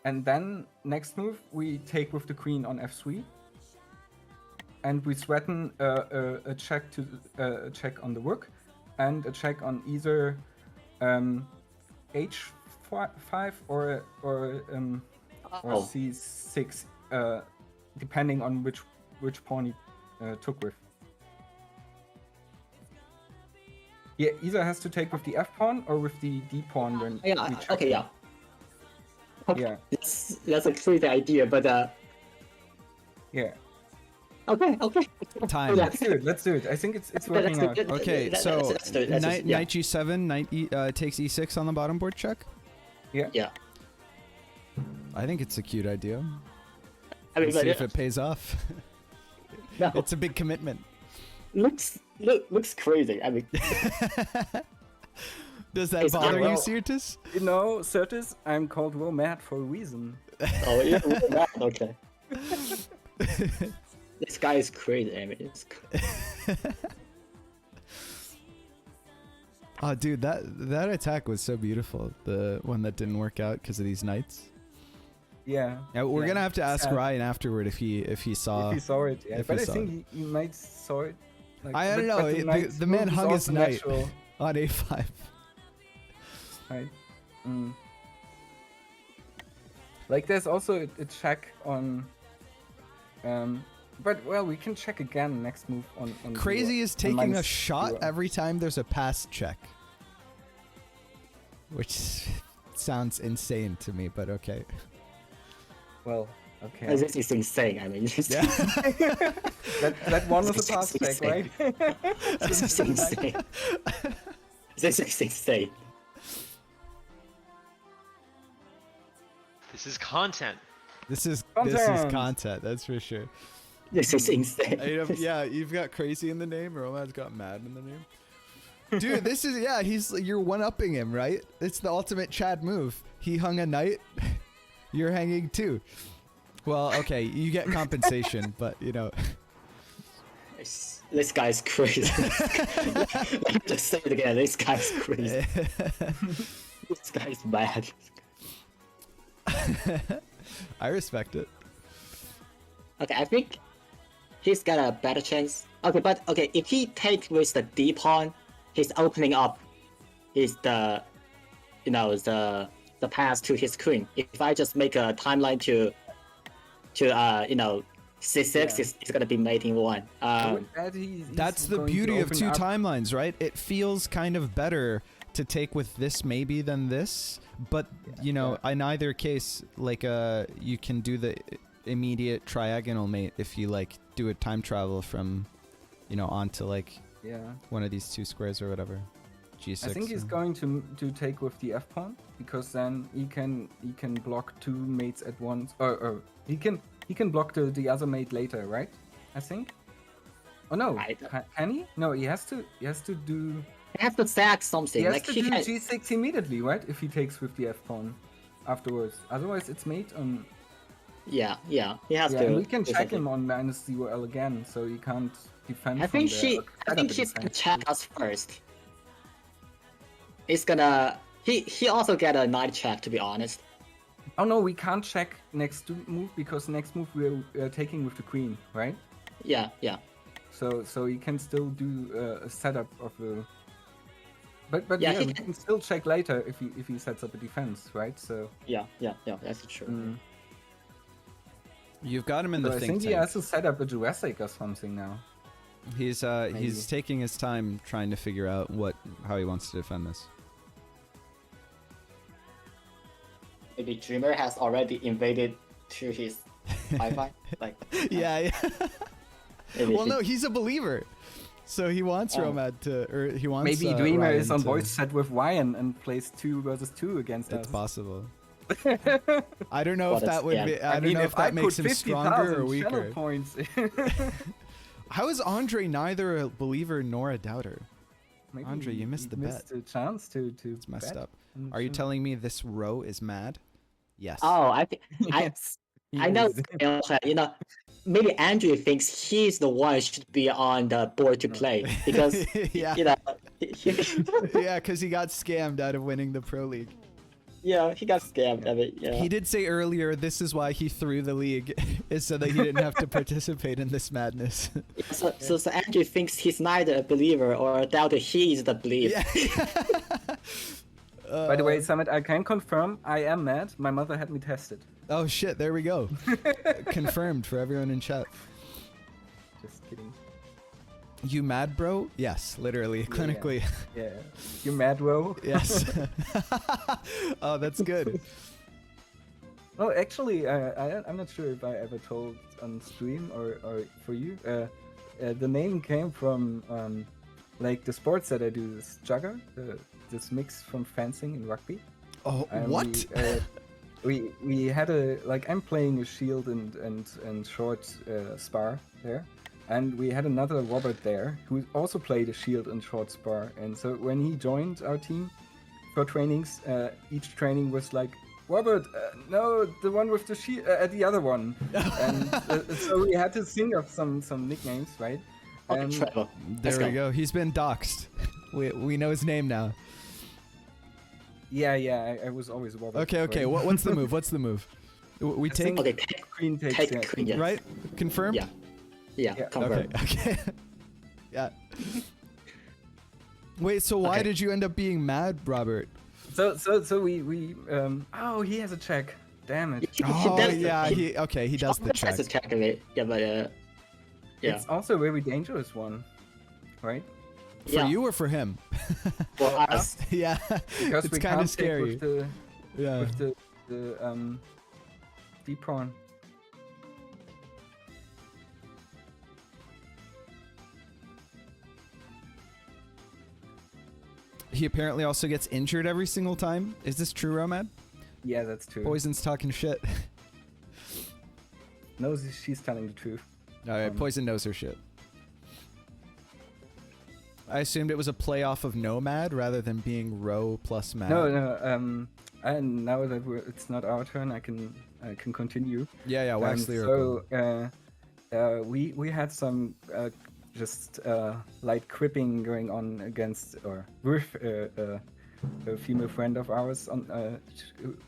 And then next move we take with the queen on f3, and we threaten a check on the rook, and a check on either h5 or Oh. c6, depending on which pawn he took with. Yeah, either has to take with the f pawn or with the d pawn when we Yeah. check Okay. him. Yeah. Okay. Yeah. That's a crazy idea, but Yeah. okay. Time. Let's do it. I think it's working out. Okay, so let's do it. Let's knight, just- yeah. knight g7, knight takes e6 on the bottom board check. Yeah. I think it's a cute idea. I mean, We'll see but if it pays off. no, It's a big commitment. looks crazy. I mean, Does that It's bother you, well- Sirtis? You know, Certus, I'm called Romad for a reason. oh, yeah, right, okay. This guy is crazy. I mean, Oh, dude, that attack was so beautiful. The one that didn't work out because of these knights. Yeah. Yeah, we're yeah. gonna have to ask Sad. Ryan afterward if he saw. If he saw it, yeah. if But he I saw think he might saw it. Like, I don't but know, the the knight's man move is hung his also knight. natural, on A5. right? Mm. Like there's also a check on. But well, we can check again next move on. Crazy is on taking a minus shot 0. every time there's a pass check. Which sounds insane to me, but okay. Well, okay. this is insane. I mean, Yeah. that one was a pass check, right? this is insane. This is insane. This is content. This is Content. content, that's for sure. This is insane. Yeah, you've got crazy in the name. Romad's got mad in the name. Dude, this is you're one-upping him, right? It's the ultimate Chad move. He hung a knight. You're hanging too. Well, okay, you get compensation, but you know. This guy's crazy. Let me just say it again. This guy's crazy. This guy's mad. I respect it. Okay, I think he's got a better chance. Okay, but okay, if he takes with the D pawn, he's opening up the path to his queen. If I just make a timeline to C6, Yeah. it's gonna be mating one. That's the beauty of two timelines, right? It feels kind of better to take with this maybe than this, but you know, in either case, like you can do the immediate triagonal mate if you like do a time travel from, you know, onto like Yeah. one of these two squares or whatever. G6. I think he's going to take with the F pawn because then he can block two mates at once, or he can block the other mate later, right? I think. Oh no, can he? No, he has to do. He has to sack something. He has Like to he do can. G6 immediately, right? If he takes with the F pawn afterwards. Otherwise, it's mate on. Yeah. He has Yeah, to. and we can do check something. him on -0L again, so he can't defend. I from think there, or I set think up a she's gonna defense. check us first. It's gonna. He also get a knight check, to be honest. Oh no, we can't check next move because next move we're taking with the queen, right? Yeah. So he can still do a setup of a. But Yeah, yeah, he we can- can still check later if he sets up a defense, right? So Yeah. That's true. You've got him in so the I think think he tank. has to set up a Jurassic or something now. He's Maybe. taking his time trying to figure out how he wants to defend this. Maybe Dreamer has already invaded to his Wi-Fi. Like. Yeah. Maybe Well, he- no, he's a believer, so he wants Oh. Romad to, or he wants. Maybe Dreamer Ryan is on to- voice chat with Ryan and plays 2 versus 2 against It's us. possible. I don't know What if a that would scam. be. I don't know if that makes him stronger or channel weaker. points. How is Andre neither a believer nor a doubter? Maybe Andre, you missed the missed a chance to. It's messed bet. up. Are you telling me this row is mad? Yes. Oh, I Yes. I know. Yes. You know, maybe Andrew thinks he's the one who should be on the board to play because yeah. you know, Yeah, because he got scammed out of winning the pro league. yeah, he got scammed. I mean, yeah. He did say earlier this is why he threw the league, is so that he didn't have to participate in this madness. So Andrew thinks he's neither a believer or a doubter. He is the believer. Yeah. By the way, Summit, I can confirm I am mad. My mother had me tested. Oh shit! There we go. Confirmed for everyone in chat. Just kidding. You mad, bro? Yes, literally, clinically. Yeah. You mad, bro? Yes. Oh, that's good. No, actually, I'm not sure if I ever told on stream or for you. The name came from like the sports that I do. This jugger, this mix from fencing and rugby. Oh, I'm what? the, we had a like I'm playing a shield and short spar there, and we had another Robert there who also played a shield and short spar. And so when he joined our team for trainings, each training was like, Robert, no, the one with the shield, the other one. And so we had to think of some nicknames, right? Okay, And Trevor. There we go. He's been doxxed. We know his name now. yeah, I was always Robert. Okay. right? What's the move? What's the move? We I take think Okay, take, Queen takes take yeah, Queen, yeah. right? Confirmed. Yeah. Yeah, Yeah, confirm. Okay. Yeah. Wait. So why Okay. did you end up being mad, Robert? So we oh, he has a check. Damn it. Oh That's- yeah. He does the check. That's a check of it. Yeah, but yeah. It's also a very dangerous one, right? For yeah. you or for him? For us. Yeah. Because It's we kinda can't scary. take with Yeah. the deep prawn. He apparently also gets injured every single time. Is this true, Romad? Yeah, that's true. Poison's talking shit. No, she's telling the truth. All right, Poison knows her shit. I assumed it was a playoff of Nomad rather than being Row plus Mad. No. And now that it's not our turn, I can continue. Yeah, wax lyrical. So we had some just light quipping going on against or with a female friend of ours on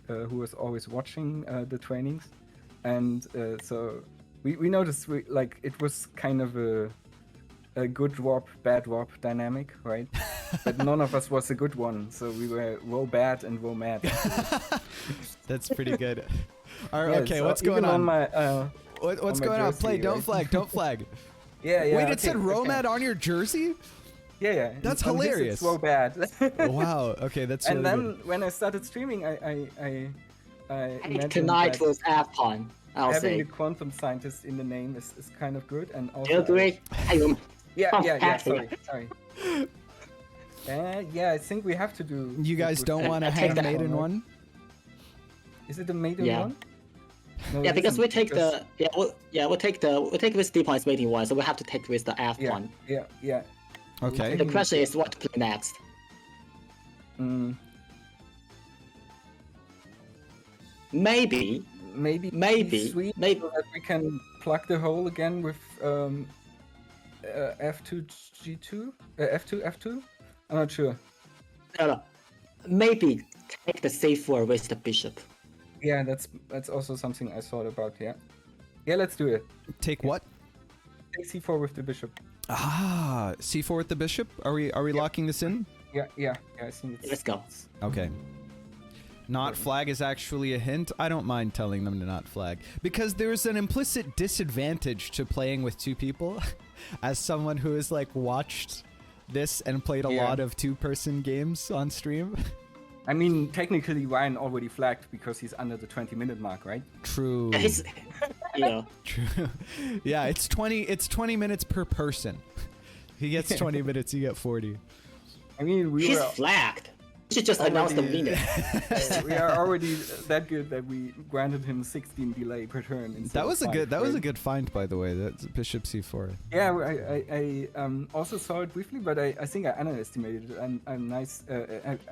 who was always watching the trainings, and so we noticed like it was kind of a good drop, bad drop dynamic, right? But none of us was a good one, so we were row bad and row mad. That's pretty good. All right, Yeah, okay, so what's even going on? my, What's on my going on? jersey, Play, don't right? flag, don't flag. yeah. Wait, okay, it said Romad on your jersey? Yeah. That's On his, hilarious. It's so bad. Wow, okay, that's And really then good. when I started streaming, I imagined Tonight that was Afcon, I'll having say. a quantum scientist in the name is kind of good, and also Do you agree? Yeah. Sorry. Sorry. Yeah, I think we have to do. You it guys with don't the- want to I take have that Maiden right? one? Is it the maiden Yeah. one? No, Yeah, it because isn't, we take because- we'll take with D points waiting one, so we have to take with the F Yeah, one. yeah. Okay. The question is what to play next. Mm, Maybe maybe Maybe, sweet maybe- so that we can plug the hole again with F2 G2 F2. I'm not sure. no. Maybe take the C4 with the bishop. Yeah, that's also something I thought about. Yeah, let's do it. Take what? Take C4 with the bishop. Ah, C4 with the bishop? Are we locking this in? Yeah. I think it's. Let's go. Okay. Not flag is actually a hint. I don't mind telling them to not flag because there's an implicit disadvantage to playing with two people. As someone who has like watched this and played a Yeah. lot of two-person games on stream. I mean, technically, Ryan already flagged because he's under the 20-minute mark, right? True. Yeah, he's, True. Yeah, it's 20 minutes per person. He gets 20 minutes, you get 40. I mean, we he's were flagged. We should just announce the Already- winner. we are already that good that we granted him 16 delay per turn. instead That of was a 5, good was a right? good find, by the way. That's Bishop C4. Yeah, I also saw it briefly, but I think I underestimated it. I'm nice.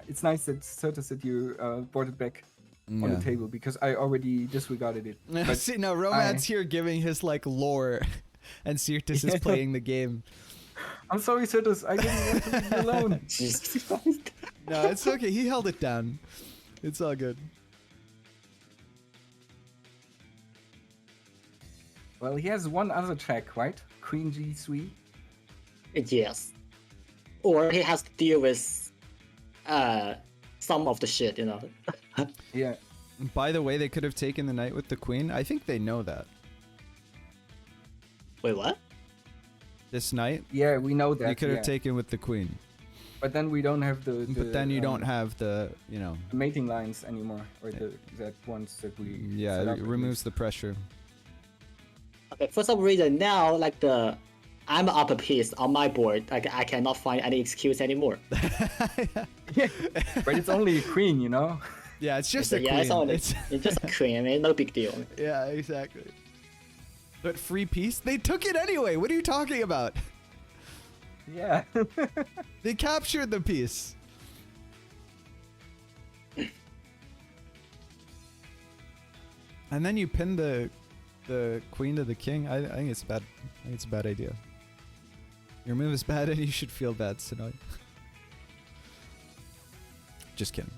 It's nice that Certus that you brought it back on the table because I already disregarded it. But See, no, Romad's here giving his like lore, and Sirtis is playing the game. I'm sorry, Certus. I didn't want to leave you alone. Jesus Christ. No, it's okay. He held it down. It's all good. Well, he has one other check, right? Queen G3. Yes. Or he has to deal with some of the shit, you know. Yeah. By the way, they could have taken the knight with the queen. I think they know that. Wait, what? This knight, Yeah, we know that. you could have yeah. taken with the queen. But then we don't have the But then you don't have the, you know, mating lines anymore, or that ones that we. yeah, set it up at removes least. the pressure. Okay, for some reason now, like I'm up a piece on my board. Like I cannot find any excuse anymore. But it's only a queen, you know. Yeah, it's just a yeah, queen. it's only It's it's just a queen. I mean, no big deal. yeah, exactly. But free piece? They took it anyway. What are you talking about? Yeah. They captured the piece. And then you pin the queen to the king. I think it's bad. I think it's a bad idea. Your move is bad, and you should feel bad, Sonoy. Just kidding.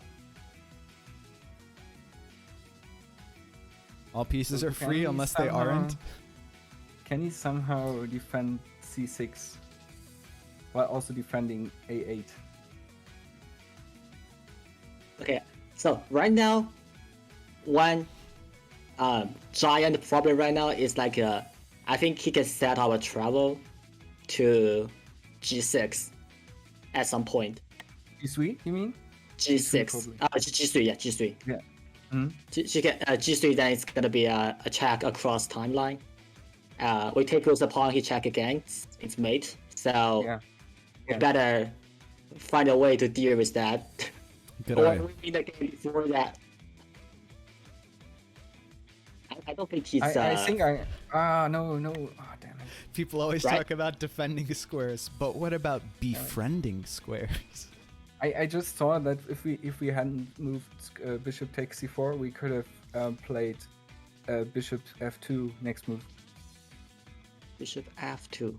All pieces So are can free he unless they somehow- aren't. Can he somehow defend c6 while also defending a8? Okay, so right now, one giant problem right now is like I think he can set our travel to g6 at some point. g3, you mean? G6, probably. G3, yeah, G3. Yeah. Mhm. G3 then it's gonna be a check across timeline. We take those upon he check again, it's mate. So Yeah. we Yeah. better find a way to deal with that. Good Or eye. we win the game before that. I don't think he's. I think no. Oh, damn it. People always Right? talk about defending squares, but what about befriending squares? I just saw that if we hadn't moved bishop takes c4, we could have played bishop f2 next move Bishop f2.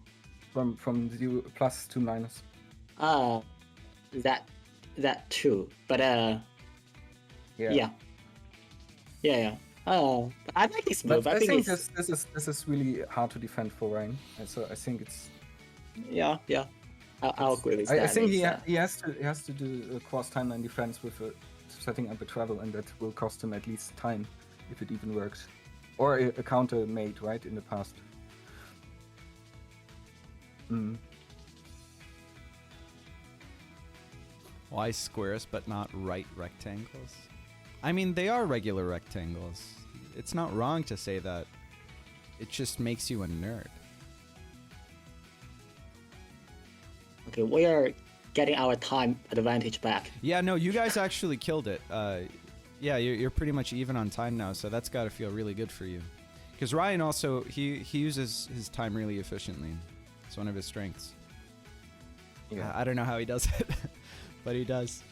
from 0 plus to minus. That too. But yeah. Oh, I like this move. But I think think it's this is really hard to defend for Ryan, and so I think it's. yeah. I'll agree with that. I think It's, he has to do a cross timeline defense with setting up a travel, and that will cost him at least time, if it even works, or a counter made right in the past. Mm. Why squares but not right rectangles? I mean, they are regular rectangles. It's not wrong to say that. It just makes you a nerd. okay, we are getting our time advantage back. Yeah, no, you guys actually killed it. Yeah, you're pretty much even on time now, so that's got to feel really good for you. Because Ryan also, he uses his time really efficiently. It's one of his strengths. Yeah. I don't know how he does it, but he does.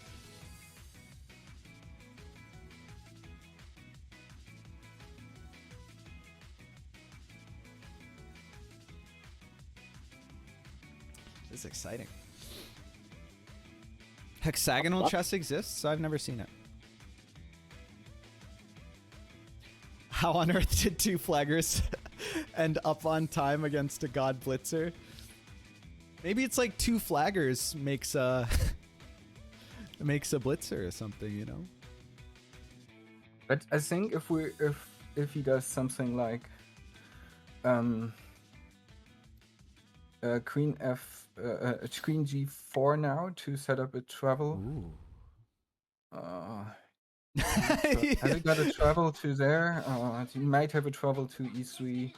This is exciting. Hexagonal chess exists? I've never seen it. How on earth did two flaggers end up on time against a god blitzer? Maybe it's like two flaggers makes a makes a blitzer or something, you know? But I think if he does something like queen queen g4 now to set up a travel. Ooh. So has he got a travel to there? He might have a travel to e3.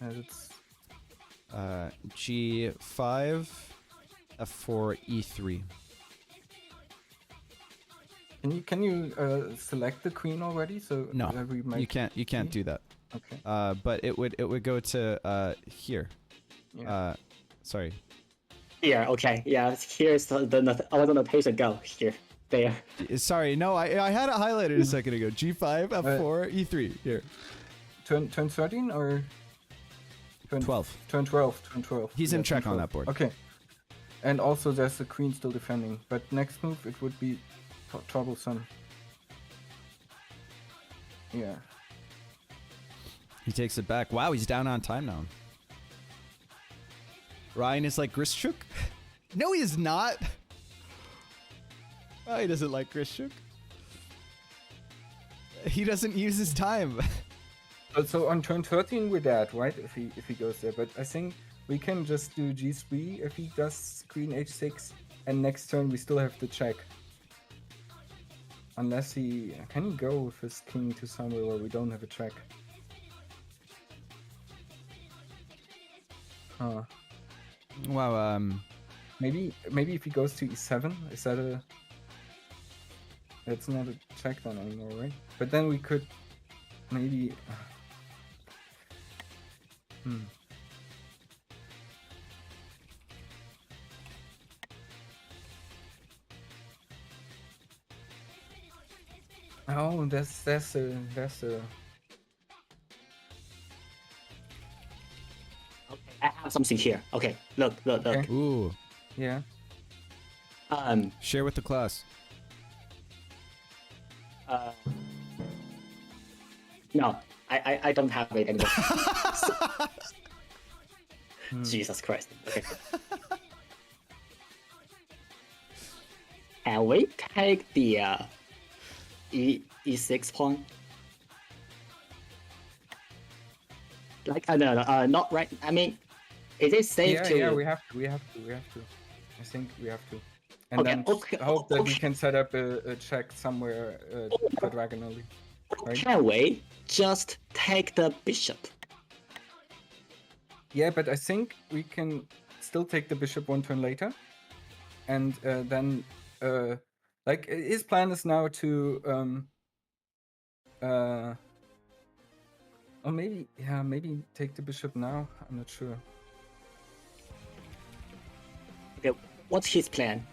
As it's G5, F4, E3. Can you select the queen already? So No, that we might you can't see? do that. Okay. But it would go to here. Yeah. Sorry. Here, okay, yeah. Here's the notation. Go here, there. Sorry, no, I had it highlighted a second ago. G5, F4, E3. Here. Turn 13 or turn 12. Turn 12. Turn 12. He's in Yeah, turn check on 12. that board. Okay. And also there's the queen still defending. But next move it would be troublesome. Yeah. He takes it back. Wow, he's down on time now. Ryan is like Grishchuk? No, he is not. Oh, he doesn't like Grishchuk. He doesn't use his time. So on turn 13 with that, right? If he goes there, but I think we can just do g3 if he does queen h6, and next turn we still have to check. Unless he can go with his king to somewhere where we don't have a check. Huh. Wow, Maybe if he goes to e7, is that a It's not a check then anymore, right? But then we could maybe. Oh, that's a I have something here. Okay, look. Okay. Ooh. yeah. Share with the class. No, I don't have it anymore. Jesus Christ. Okay. Can we take the e6 pawn? Like, no, not right. I mean, is it safe to? Yeah, we have to. I think we have to. And Okay, then okay, hope that we okay. can set up a check somewhere diagonally. Right? Can we just take the bishop? Yeah, but I think we can still take the bishop one turn later, and then like his plan is now to or maybe take the bishop now. I'm not sure. Okay, what's his plan?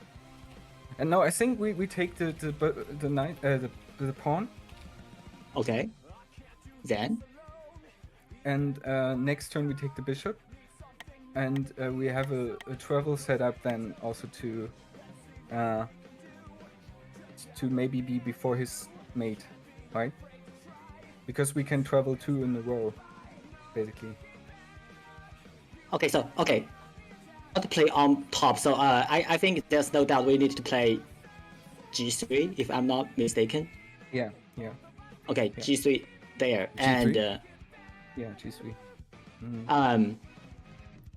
And no, I think we take the knight the pawn, Okay. Then and next turn we take the bishop, and we have a travel set up then also to maybe be before his mate, right? Because we can travel 2 in a row, basically. okay, so okay. Not to play on top, so I think there's no doubt we need to play g3 if I'm not mistaken. Yeah. Okay, g3 there, G3? and Yeah, G3.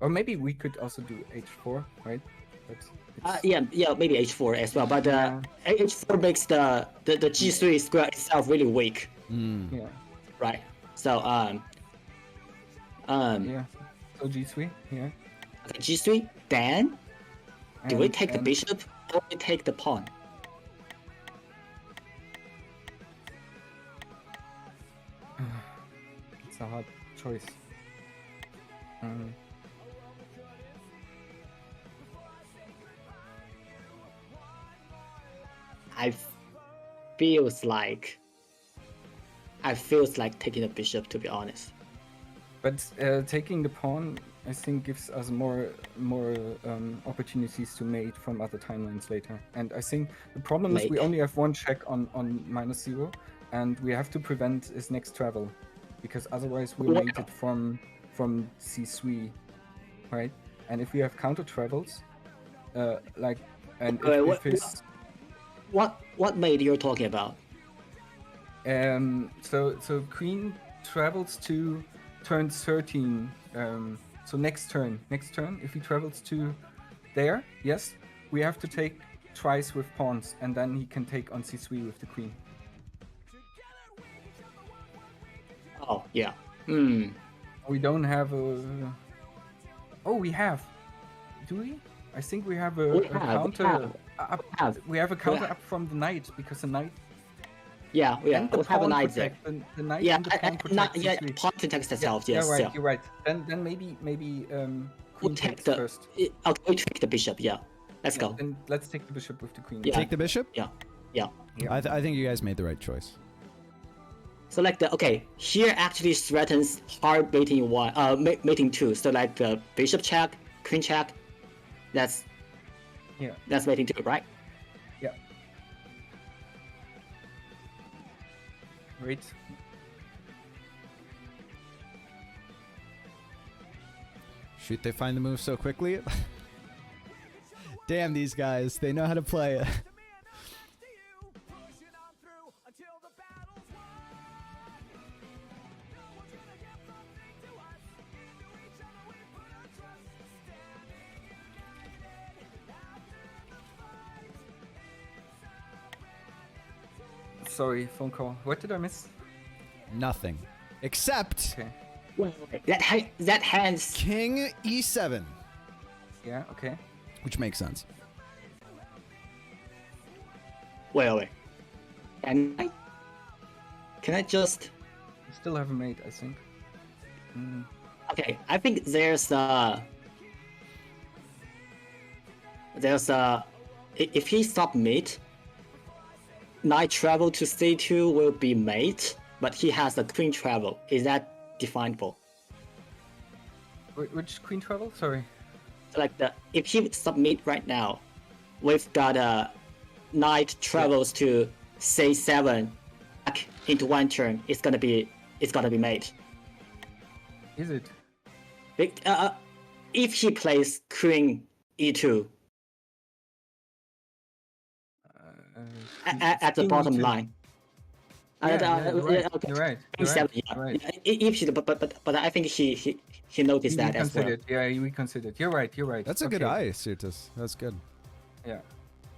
Or maybe we could also do H4, right? But it's, yeah, maybe h4 as well, but Yeah. h4 makes the g3 square itself really weak, yeah. right? So Yeah. So G3, yeah. okay, g3. Then do we And- take the and- bishop or we take the pawn? It's a hard choice. feels like taking the bishop, to be honest. But taking the pawn, I think, gives us more opportunities to mate from other timelines later. And I think the problem is we Mate. only have one check on -0, and we have to prevent his next travel, because otherwise we're Well- mated from C3, right? And if we have counter travels, like, and Wait, if what- his What mate you're talking about? so queen travels to turn 13. So next turn, if he travels to there, yes, we have to take twice with pawns, and then he can take on c3 with the queen. Oh yeah. We don't have a. Oh, we have. Do we? I think we have a counter up. We have a counter up from the knight, because the knight. Yeah, and the we have a pawn knight there. protect- The knight Yeah, and the pawn protect yeah, c3. pawn protects itself. Yeah, Yes, right. yeah. You're right. Then maybe We'll queen take takes the. first. Okay, we take the bishop. Yeah, let's go. Then let's take the bishop with the queen. Yeah. Take the bishop? Yeah, yeah. I think you guys made the right choice. So like here actually threatens hard mating one, mating two. So like the bishop check, queen check, that's mating two, right? Yeah. Great. Shoot, they find the move so quickly. Damn, these guys. They know how to play it. Sorry, phone call. What did I miss? Nothing. Except Okay. Wait. That hands. King E7, Yeah, okay. which makes sense. Wait. Can I? Can I just? You still have a mate, I think. Mm. Okay, I think there's if he submit, knight travel to c2 will be mate, but he has a queen travel. Is that definable? Which queen travel? Sorry. So like if he submit right now, we've got a knight travels to c7 back into one turn. It's gonna be mate. Is it? If he plays queen e2 at the King bottom E2. line. Yeah, you're right. Okay. You're right. Queen You're right. 7, yeah. You're right. If she, but I think he noticed We that as well. considered. Yeah, we considered. You're right. You're right. That's a good Okay. eye, Sirtus. That's good. Yeah.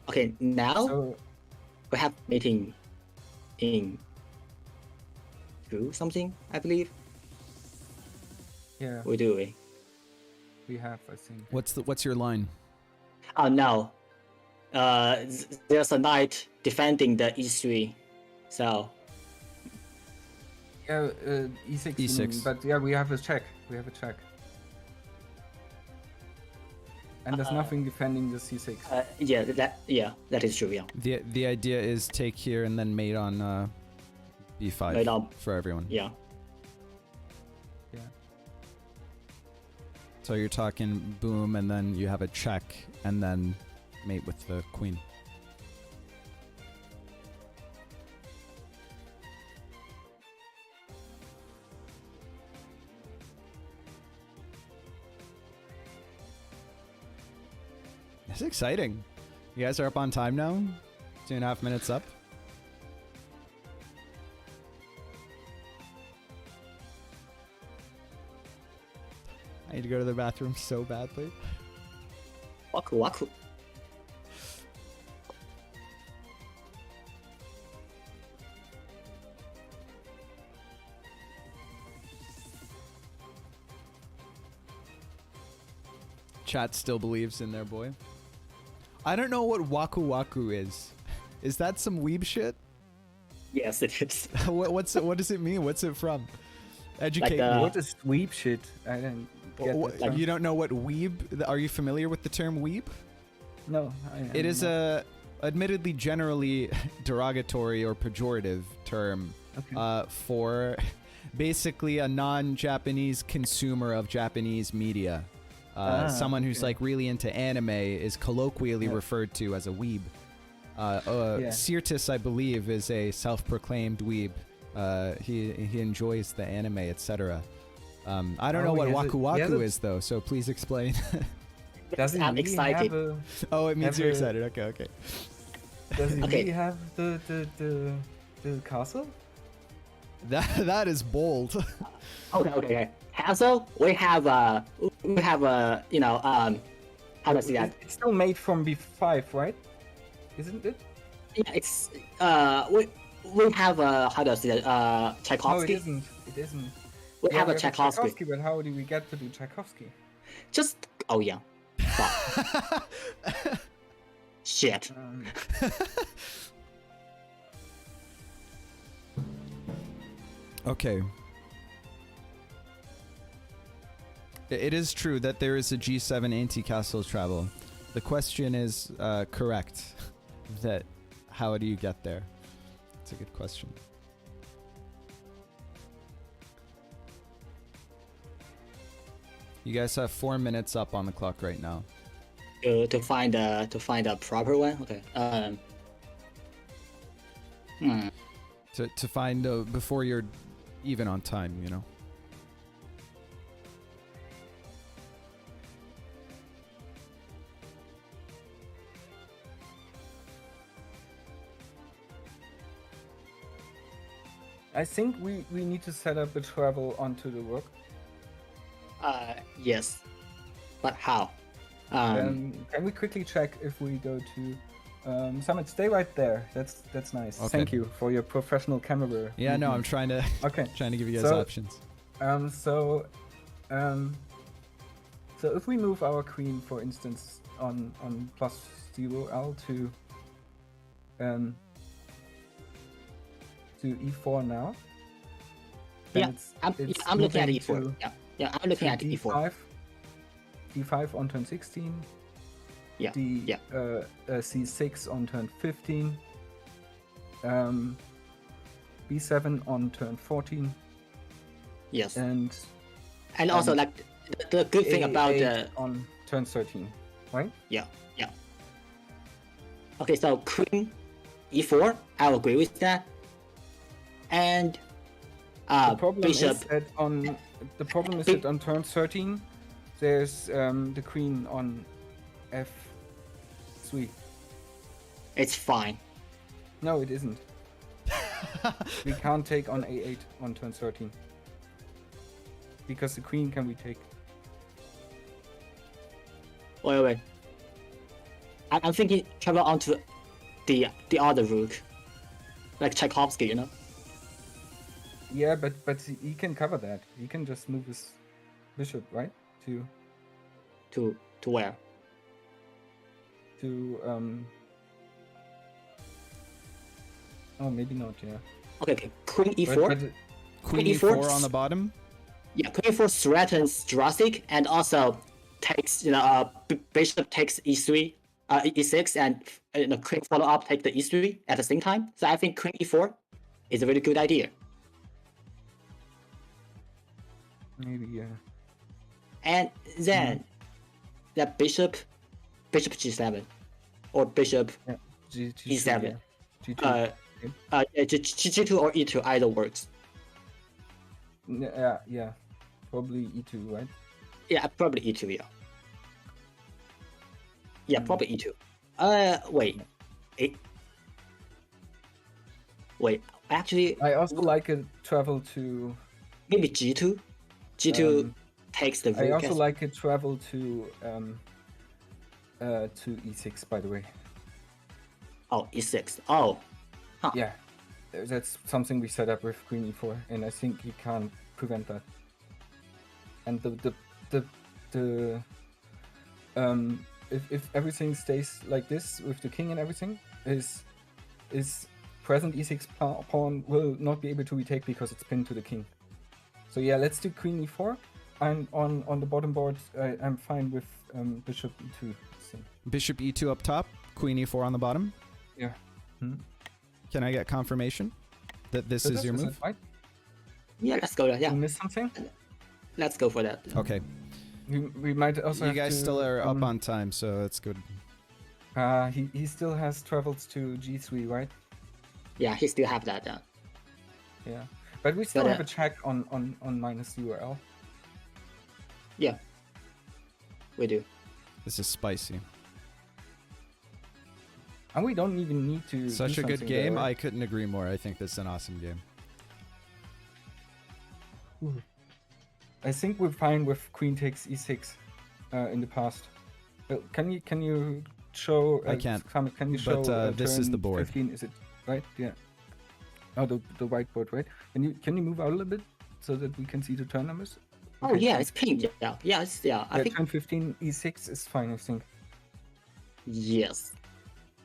Okay, now So we have meeting in two something, I believe. yeah, We do. we have. I think. What's your line? Oh no. There's a knight defending the e3, so Yeah, E6. you E6. mean, but yeah, we have a check. We have a check. And there's nothing defending the C6. that is true. Yeah. The idea is take here and then mate on b5 Mate on- for everyone. Yeah. Yeah. So you're talking boom, and then you have a check, and then mate with the queen. This is exciting. You guys are up on time now? 2.5 minutes up. I need to go to the bathroom so badly. Waku waku. Chat still believes in their boy. I don't know what Waku Waku is. Is that some weeb shit? Yes, it is. What does it mean? What's it from? Educate Like, me. What is weep shit? I didn't get that term. You don't know what weeb? Are you familiar with the term weeb? No. It is a admittedly generally derogatory or pejorative term Okay. for basically a non-Japanese consumer of Japanese media. Someone who's okay. like really into anime is colloquially Yeah. referred to as a weeb. Yeah. Sirtis, I believe, is a self-proclaimed weeb. He enjoys the anime, etc. I don't know Oh, what he has Waku he has Waku a- is though, so please explain. Does he I'm really excited. have a? Oh, it means Have you're a- excited. Okay. Does he Okay. really have the castle? That is bold. Okay. Also, we have how do I say that? It's still made from B5, right? Isn't it? Yeah, it's we have how do I say that? No, it Tchaikovsky. isn't. It isn't. We Yeah, have a Tchaikovsky. But how do we get to do Tchaikovsky? Just yeah. Fuck. Shit. Okay. It is true that there is a G7 anti-castle travel. The question is correct. That how do you get there? It's a good question. You guys have 4 minutes up on the clock right now. To find a proper one. Okay. To find before you're even on time, you know. I think we need to set up a travel onto the rook. Yes. But how? Can we quickly check if we go to Summit? Stay right there. That's nice. Okay. Thank you for your professional camera. Yeah, no, I'm movement. trying to Okay. trying to give you guys So- options. So if we move our queen, for instance, on +0 L to to e4 now. Then Yeah, I'm looking at moving e4. to- Yeah, I'm looking to at e4. d5 on turn 16. Yeah, yeah. c6 on turn 15. b7 on turn 14. Yes. And And also, and like, the good thing about a8 on turn 13, right? yeah. Okay, so queen e4, I'll agree with that. And The problem bishop. is that on turn 13, there's the queen on f3. It's fine. No, it isn't. We can't take on a8 on turn 13 because the queen can retake. Wait. I'm thinking travel onto the other rook, like Tchaikovsky, you know. Yeah, but he can cover that. He can just move his bishop, right? To where? Oh, maybe not. Yeah. Okay. Queen e4. But Queen e4 e4 on the bottom. Yeah, queen e4 threatens Jurassic and also takes bishop takes e3, e6, and queen follow up take the e3 at the same time. So I think queen e4 is a really good idea. maybe yeah. And then the bishop g7 or bishop G2, E7. yeah. G2. g2 or e2 either works. Yeah. Probably e2, right? Yeah, probably e2. Yeah, probably e2. Wait. Actually, I also like a travel to. maybe g2. G2 takes the rook. I also like a travel to e6. By the way. Oh, e6. Oh, Yeah, that's something we set up with queen e4, and I think he can't prevent that. And if everything stays like this with the king and everything, is present e6 pawn will not be able to retake because it's pinned to the king. So yeah, let's do queen e4, and on the bottom board I'm fine with bishop e2. So, Bishop e2 up top. Queen e4 on the bottom. yeah. Can I get confirmation that this is your it move? right? yeah. Let's go there. Did Yeah, we miss something? let's go for that. Okay. We might also. You have guys to, still are up on time, so that's good. He still has travels to g3, right? Yeah, he still have that. Yeah, but we still But, have a check on minus URL. Yeah, we do. This is spicy. And we don't even need to. Such do a good something game. there, right? I couldn't agree more. I think this is an awesome game. I think we're fine with queen takes e6 in the past. Can you show? I can't, Can you show? but, this is turn the board. 15, is it right? Yeah. Oh, the whiteboard, right? Can you move out a little bit so that we can see the turn numbers? Oh Okay, yeah, so- it's pink. Yeah. I think turn 15 e6 is fine, I think. yes.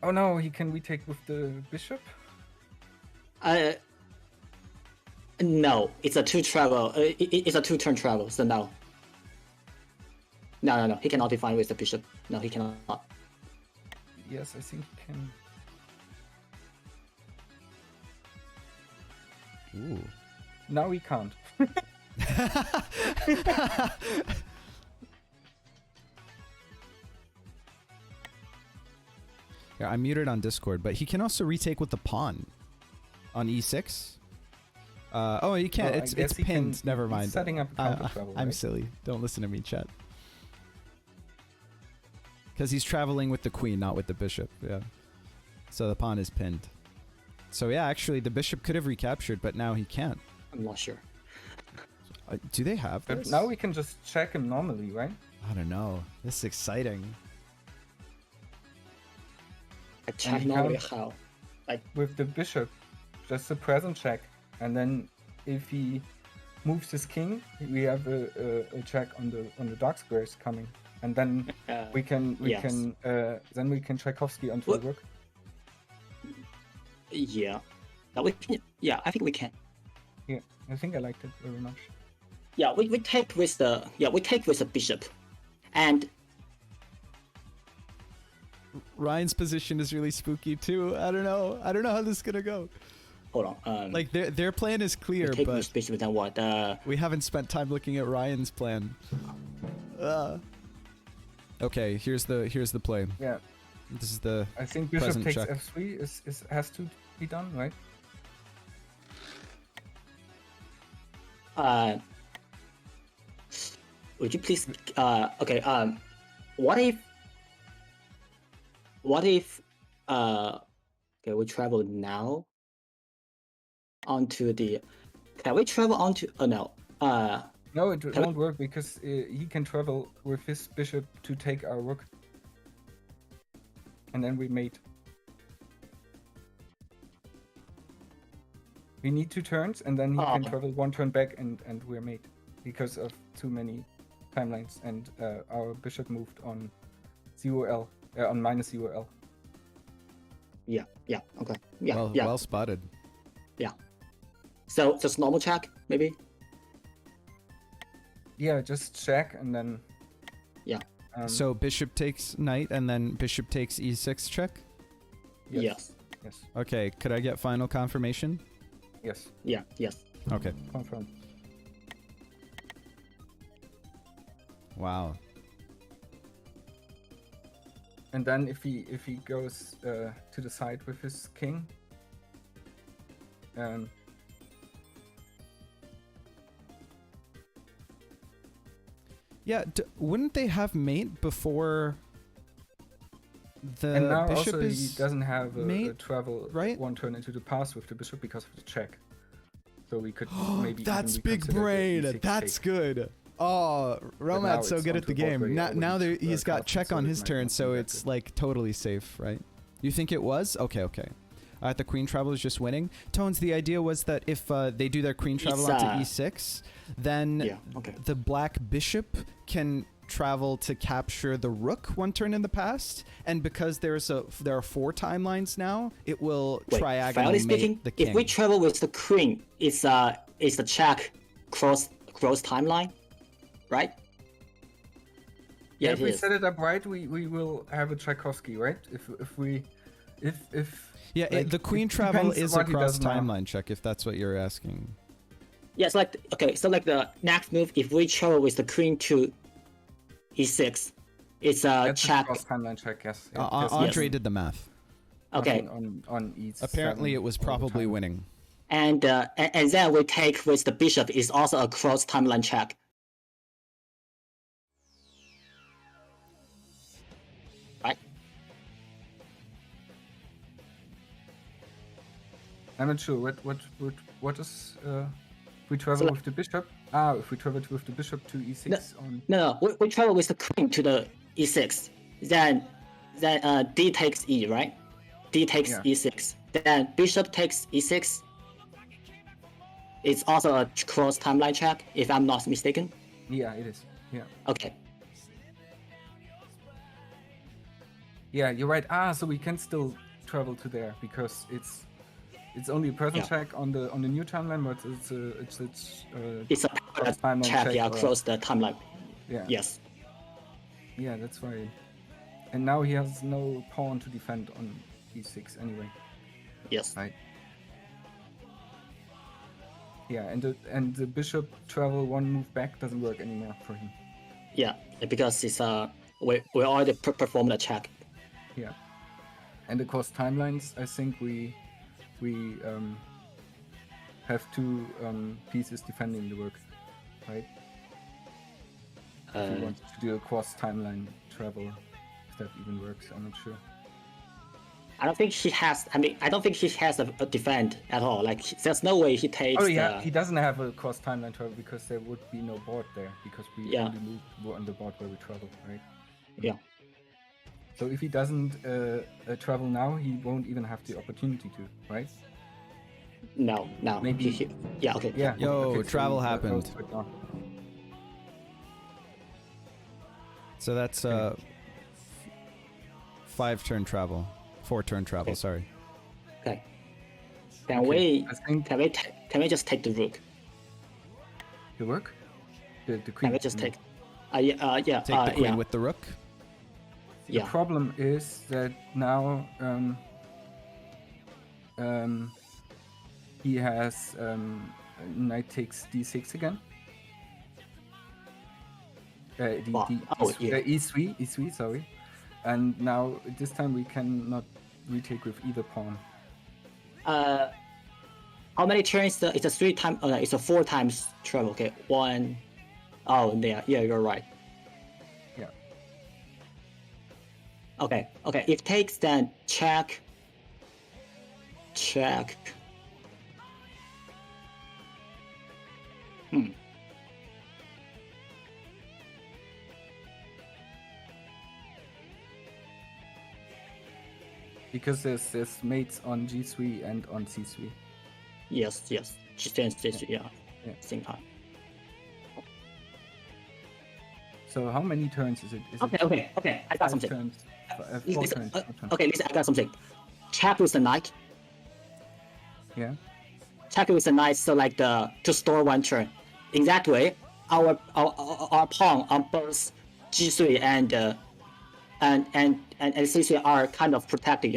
Oh no, he can retake with the bishop. No, it's a two travel. It's a 2-turn travel. So no. No. He cannot define with the bishop. No, he cannot. Yes, I think he can. Ooh. Now he can't. Yeah, I'm muted on Discord, but he can also retake with the pawn on e6. Oh, you can't. Well, I it's guess he pinned. can- Never he's mind. setting up a counter travel, I'm right? silly. Don't listen to me, chat. Because he's traveling with the queen, not with the bishop. Yeah. So the pawn is pinned. So yeah, actually, the bishop could have recaptured, but now he can't. I'm not sure. Do they have But this? now we can just check him normally, right? I don't know. This is exciting. I check he normally can't- how. With the bishop, just a present check, and then if he moves his king, we have a check on the dark squares coming, and then we can yes. then we can Tchaikovsky onto What? the rook. Yeah. we can, yeah, I think we can. Yeah, I think I liked it very much. Yeah, we take with the bishop, and Ryan's position is really spooky too. I don't know how this is gonna go. hold on. Like their plan is clear, take but with bishop, then what? we haven't spent time looking at Ryan's plan. Okay, here's the play. Yeah, This is the I think bishop Present takes check. f3 is has to be done, right? Would you please? Okay. What if? Okay, we travel now. Onto the. Can we travel onto? Oh no. No, it Can we- won't work because he can travel with his bishop to take our rook. And then we mate. We need 2 turns, and then he can Oh. travel 1 turn back, and we're mate. Because of too many timelines, and our bishop moved on 0L, on minus 0L. Yeah. Okay. Yeah. well, yeah. well spotted. So just normal check, maybe. Yeah, just check, and then... Yeah. So bishop takes knight, and then bishop takes e6 check. Yes. Yes. Okay, could I get final confirmation? Yes. Yeah. Yes. Okay. Confirm. Wow. And then if he goes to the side with his king, Yeah, wouldn't they have mate before the and now bishop also he is doesn't have a mate, travel right? 1 turn into the pass with the bishop because of the check. So we could maybe That's even big reconsider the brain. E6 That's take. good. Oh, now Romad's so it's good at onto the a board game. where you Now already, he's got casted, check so on it his might turn, not be so that it's good. like totally safe, right? You think it was? Okay. The queen travel is just winning. Tones, the idea was that if they do their queen travel It's, onto e6, then Yeah. Okay. the black bishop can travel to capture the rook 1 turn in the past, and because there are 4 timelines now, it will Wait, diagonally fairly speaking, mate the king. if we travel with the queen, it's the check cross timeline, right? Yeah, if it we is. set it up right, we will have a Tchaikovsky, right? If Yeah, like, the queen it travel depends is a what he cross does now. timeline check, if that's what you're asking. Yeah, it's like okay, so like the next move, if we travel with the queen to e6, it's a that's check. a cross timeline check, yes. Yeah, Andre yes. did the math. Okay, nothing on E7 Apparently, it was all the probably time. winning. and then we take with the bishop is also a cross timeline check. Right? I'm not sure what is if we travel like- with the bishop. If we travel with the bishop to E6 on No, we travel with the queen to the e6. Then d takes e, right? D takes Yeah. e6. Then bishop takes e6. It's also a cross timeline check, if I'm not mistaken. yeah, it is. Yeah. Okay. Yeah, you're right. So we can still travel to there because it's only a present Yeah. check on the new timeline, but It's a cross timeline check, yeah, or- across the timeline. yeah. Yes. Yeah, that's right. And now he has no pawn to defend on E6 anyway. Yes. Right. Yeah, and the bishop travel 1 move back doesn't work anymore for him. Yeah, because it's we already performed a check. Yeah. And across timelines, I think we have 2 pieces defending the work, right? If we want to do a cross timeline travel, if that even works, I'm not sure. I don't think he has. I mean, I don't think he has a defend at all. Like, there's no way he takes. Oh yeah, he doesn't have a cross timeline travel because there would be no board there because we Yeah. only move on the board where we travel, right? Yeah. So if he doesn't travel now, he won't even have the opportunity to, right? No. Maybe- Yeah. Okay. Yeah. Yo, okay, so travel he happened. goes to it now. So that's 5 turn travel. 4 turn travel, Okay. sorry. Okay. Can Okay, we I think can we just take the rook? the rook, the Can queen. we just you mean. take? Yeah. Take the queen yeah. with the rook. The Yeah. problem is that now he has knight takes d6 again. Wow. Oh, yeah. e3, sorry. And now this time we cannot retake with either pawn. How many turns? It's a 3 times. Oh, no, it's a 4 times travel. Okay, 1. Oh, yeah. Yeah, you're right. Yeah. Okay. Okay. If takes, then check. Check. Because there's mates on g3 and on c3. Yes. She stands this. Yeah. Yeah. Same time. So how many turns is it? Is Okay. it Okay. I got 5 something. turns? Listen, 4 turns. 4 turns. okay, listen. I got something. Check with the knight. Yeah. Check with the knight. So like to store 1 turn. In that way, our pawn on both g3 and c3 are kind of protected.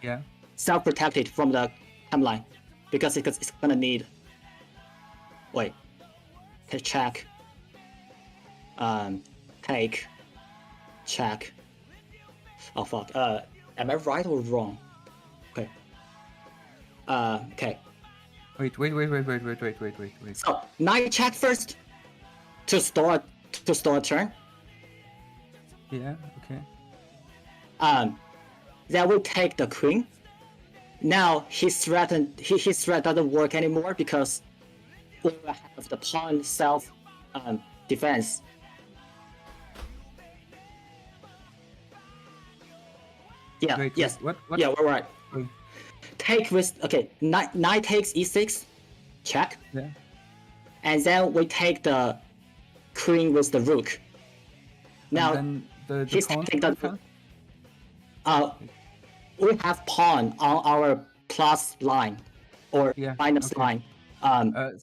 Yeah. Self-protected from the timeline, because it's gonna need. Wait. Okay, check. Take. Check. Oh fuck. Am I right or wrong? Okay. Okay. Wait. So knight check first to store a turn. Yeah. Okay. Then we take the queen. Now his threat doesn't work anymore because we will have the pawn self defense. Yeah. Wait, yes. what? Yeah, we're right. Wait. Take with knight takes e6, check, Yeah. and then we take the queen with the rook. Now And then the he's pawn. taking the we have pawn on our plus line or Yeah, minus okay. line.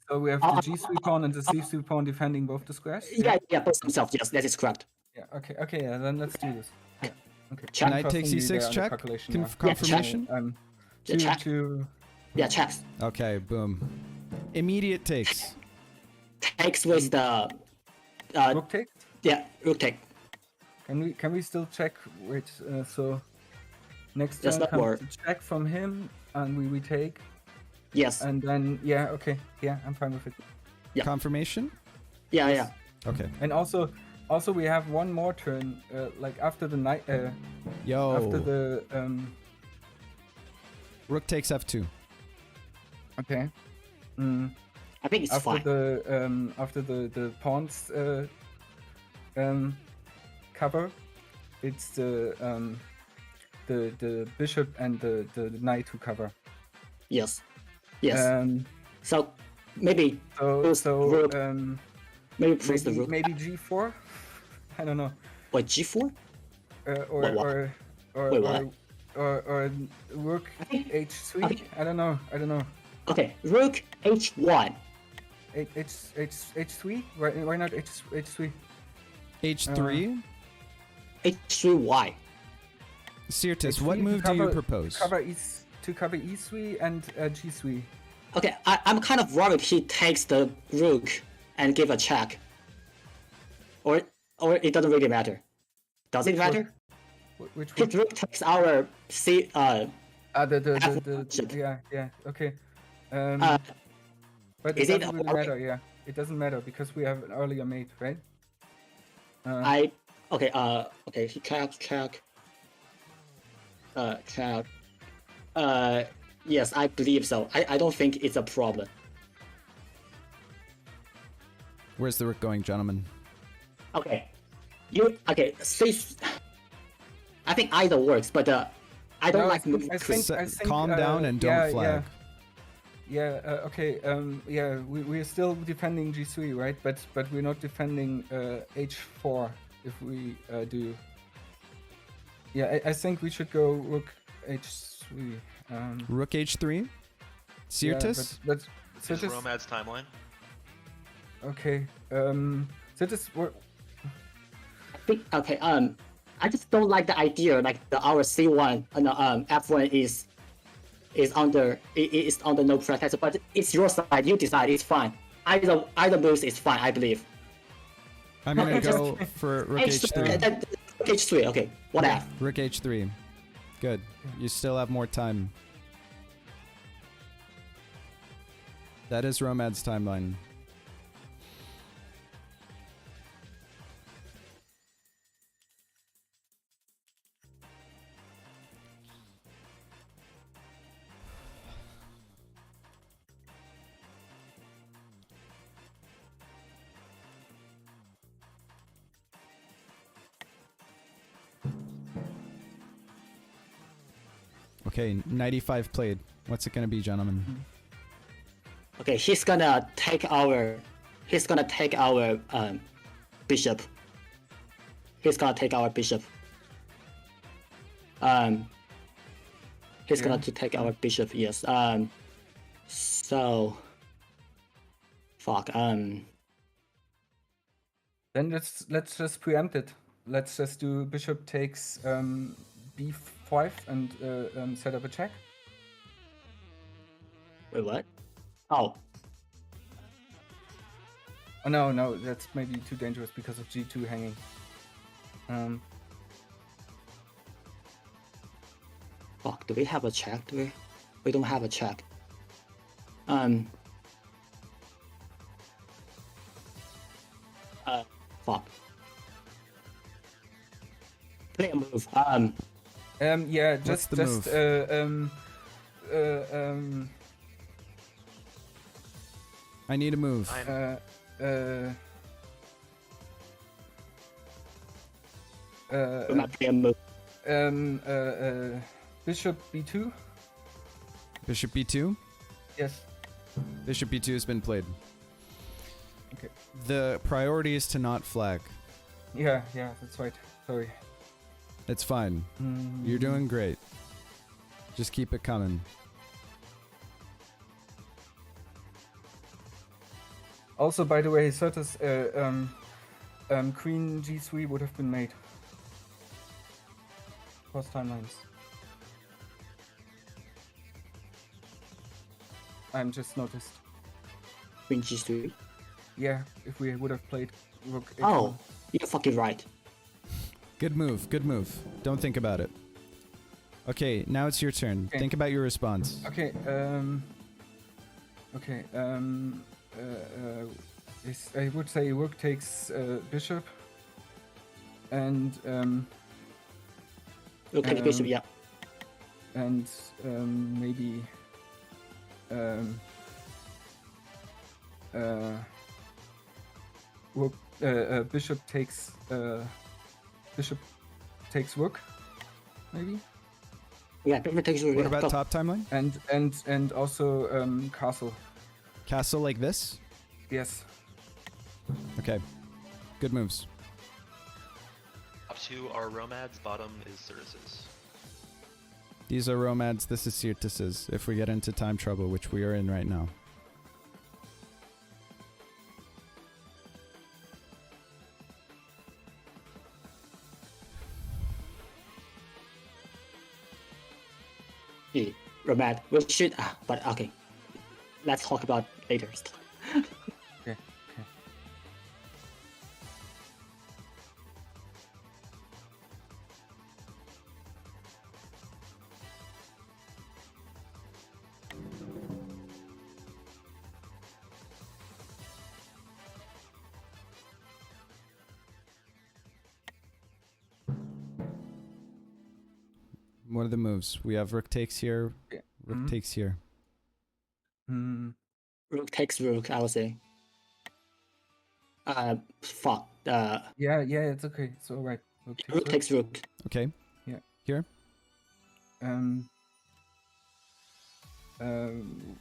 So we have the g3 pawn and the c3 pawn defending both the squares. Yeah, both themselves. Yes, that is correct. Yeah. Okay. Yeah. Then let's do this. Yeah. Okay. Check. Knight takes Trusting you there e6 on the check. calculation now. Confirmation. Yeah, check. To Yeah, checks. Okay, boom. Immediate takes. Takes with the rook take. rook take. Can we still check? Wait. So next Does turn not comes work. the check from him, and we retake, Yes. and then yeah. Okay. Yeah, I'm fine with it. Yeah. Confirmation? Yeah. Okay. And also we have one more turn, like after the knight. Yo. After the Rook takes f2. Okay. I think it's After fine. the pawns cover, it's the bishop and the knight who cover. Yes. So maybe rook, maybe press the rook. maybe g4. I don't know. What, g4? Or Wait, what? or rook I think- h3. I think- I don't know. Okay, rook h1. H3. Why not h3? h3. h3y. Sirtis, H3 what to move do you cover- propose? To cover e3 and g3. Okay, I'm kind of worried he takes the rook and give a check. Or it doesn't really matter. Does it matter? Which His one? rook takes our c. Yeah. Okay. But Is it it doesn't really alright? matter. Yeah, it doesn't matter because we have an earlier mate, right? Okay. He check. Check. Yes, I believe so. I don't think it's a problem. Where's the rook going, gentlemen? Okay. I think either works, but I don't No, like moving I queen. think, Calm down and don't flag. Okay. We're still defending g3, right? But we're not defending h4 if we do. Yeah, I think we should go rook h3. Rook h3. Sirtis. But Is Sirtis. Romad's timeline? Okay. Sirtis. I think okay. I just don't like the idea like our C1 and F1 is under no protest, but it's your side. You decide. It's fine. Either move is fine. I believe. I'm gonna go for Rook h3. H3. Okay. What F? Rook h3. Good. You still have more time. That is Romad's timeline. Okay, 95 played. What's it gonna be, gentlemen? Okay. He's gonna take our bishop. He's gonna take our bishop. He's gonna take our bishop. Yes. So. Fuck. Then let's just preempt it. Let's just do bishop takes b5 and set up a check. Wait. What? Oh. Oh no, that's maybe too dangerous because of g2 hanging. Fuck. Do we have a check? Do we? We don't have a check. Fuck. Play a move. Yeah, What's just the just I need a move. We're not playing a move. bishop b2. Bishop b2. Yes. Bishop b2 has been played. Okay. The priority is to not flag. Yeah, that's right. Sorry. It's fine. You're doing great. Just keep it coming. Also, by the way, Sirtis, queen g3 would have been made. Cross timelines. I'm just noticed. Queen g3. Yeah, if we would have played rook h1. Oh, you're fucking right. Good move. Good move. Don't think about it. Okay, now it's your turn. Okay. Think about your response. Okay, I would say rook takes bishop, and Okay, bishop, yeah. and maybe rook bishop takes rook, maybe, Yeah, bishop takes rook. What yeah, about go. top timeline? and also castle. Castle like this? Yes. Okay. Good moves. Top two are Romads, bottom is Sirtis's. These are Romads, this is Sirtis's, if we get into time trouble, which we are in right now. Romad, we should, but okay. Let's talk about later. Okay. What are the moves? We have rook takes here, Okay. rook Mhm. takes here. Rook takes rook, I would say. Fuck. Yeah, it's okay. It's all right. Rook takes rook. Okay. Yeah. Here.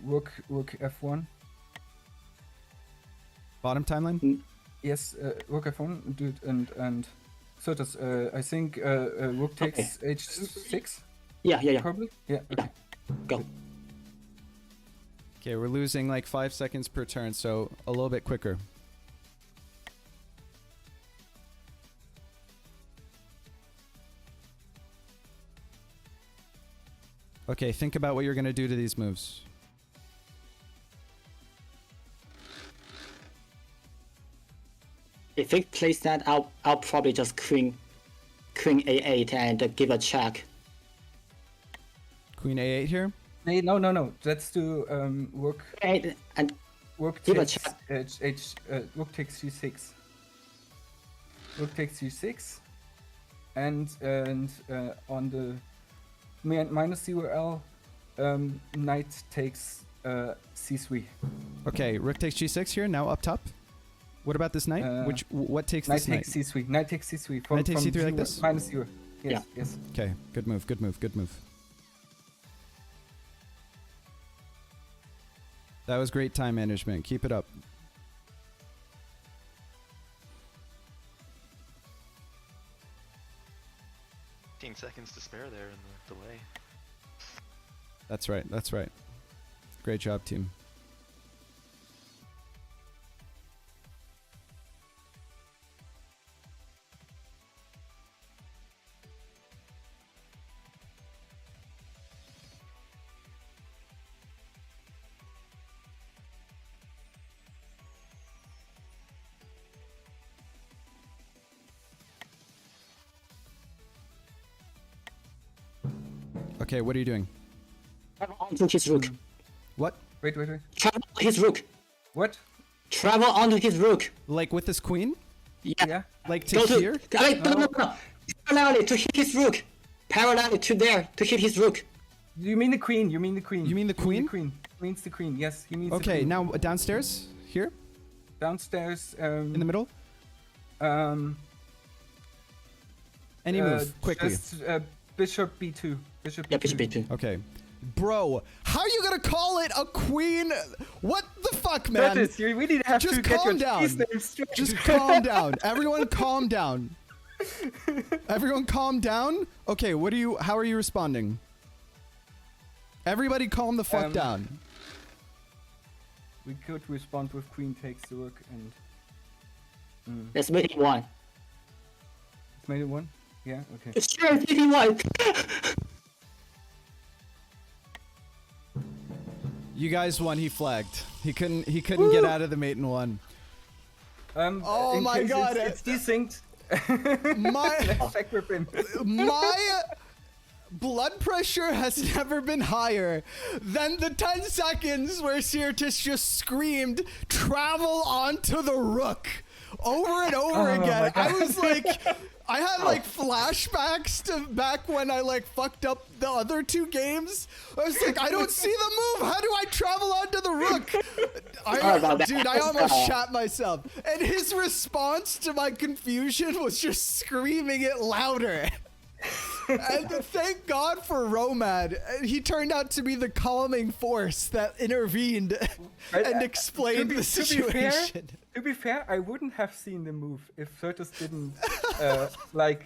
Rook f1. Bottom timeline? Yes, rook f1, dude, and Sirtis, I think rook takes h6. Yeah. Probably. Yeah. Okay. Go. Okay, we're losing like 5 seconds per turn, so a little bit quicker. Okay, think about what you're going to do to these moves. If it plays that, I'll probably just queen a8 and give a check. Queen a8 here. Hey, no. Let's do rook. And Rook Give a takes rook takes c6. Rook takes c6, and on the minus 0 L, knight takes c3. Okay, rook takes g6 here, now up top. What about this knight? What takes Knight this knight? takes c3. Knight takes c3. From, Knight takes from c3 like zero- this? Minus 0. Yes, Yeah. yes. Okay, good move, good move, good move. That was great time management. Keep it up. Seconds to spare there in the delay. That's right, that's right. Great job, team. Okay, what are you doing? travel onto his rook. What? Wait. Travel his rook. What? Travel onto his rook. Like with this queen? Yeah. Like to Go to here? no. Parallelly to hit his rook. Parallelly to there to hit his rook. You mean the queen? You mean the queen? You mean the queen? The queen. Means the queen. Yes, he means the Okay, queen. now downstairs? Here? Downstairs. In the middle? Any uh, move, quickly. Just, bishop b2. Bishop Yeah, b2. bishop b2. Okay. Bro, how are you gonna call it a queen? What the fuck, man? Curtis, you really have Just to get calm your down. piece names straight. Just calm down. Everyone calm down. Everyone calm down. Okay, how are you responding? Everybody calm the fuck down. We could respond with queen takes the rook and Let's make it one. it's made it one. Yeah. Okay. Sure, make it one. You guys won. He flagged. He couldn't get out of the mate in one. Oh in my case God, It's desynced. My Check with him. my blood pressure has never been higher than the 10 seconds where Sirtis just screamed, "Travel onto the rook," over and over Oh again. my God. I was like, I had like flashbacks to back when I like fucked up the other two games. I was like, I don't see the move. How do I travel onto the rook? Sorry about that. Dude, I almost shot myself. And his response to my confusion was just screaming it louder. And thank God for Romad. He turned out to be the calming force that intervened and explained the situation. To be fair, I wouldn't have seen the move if Certus didn't like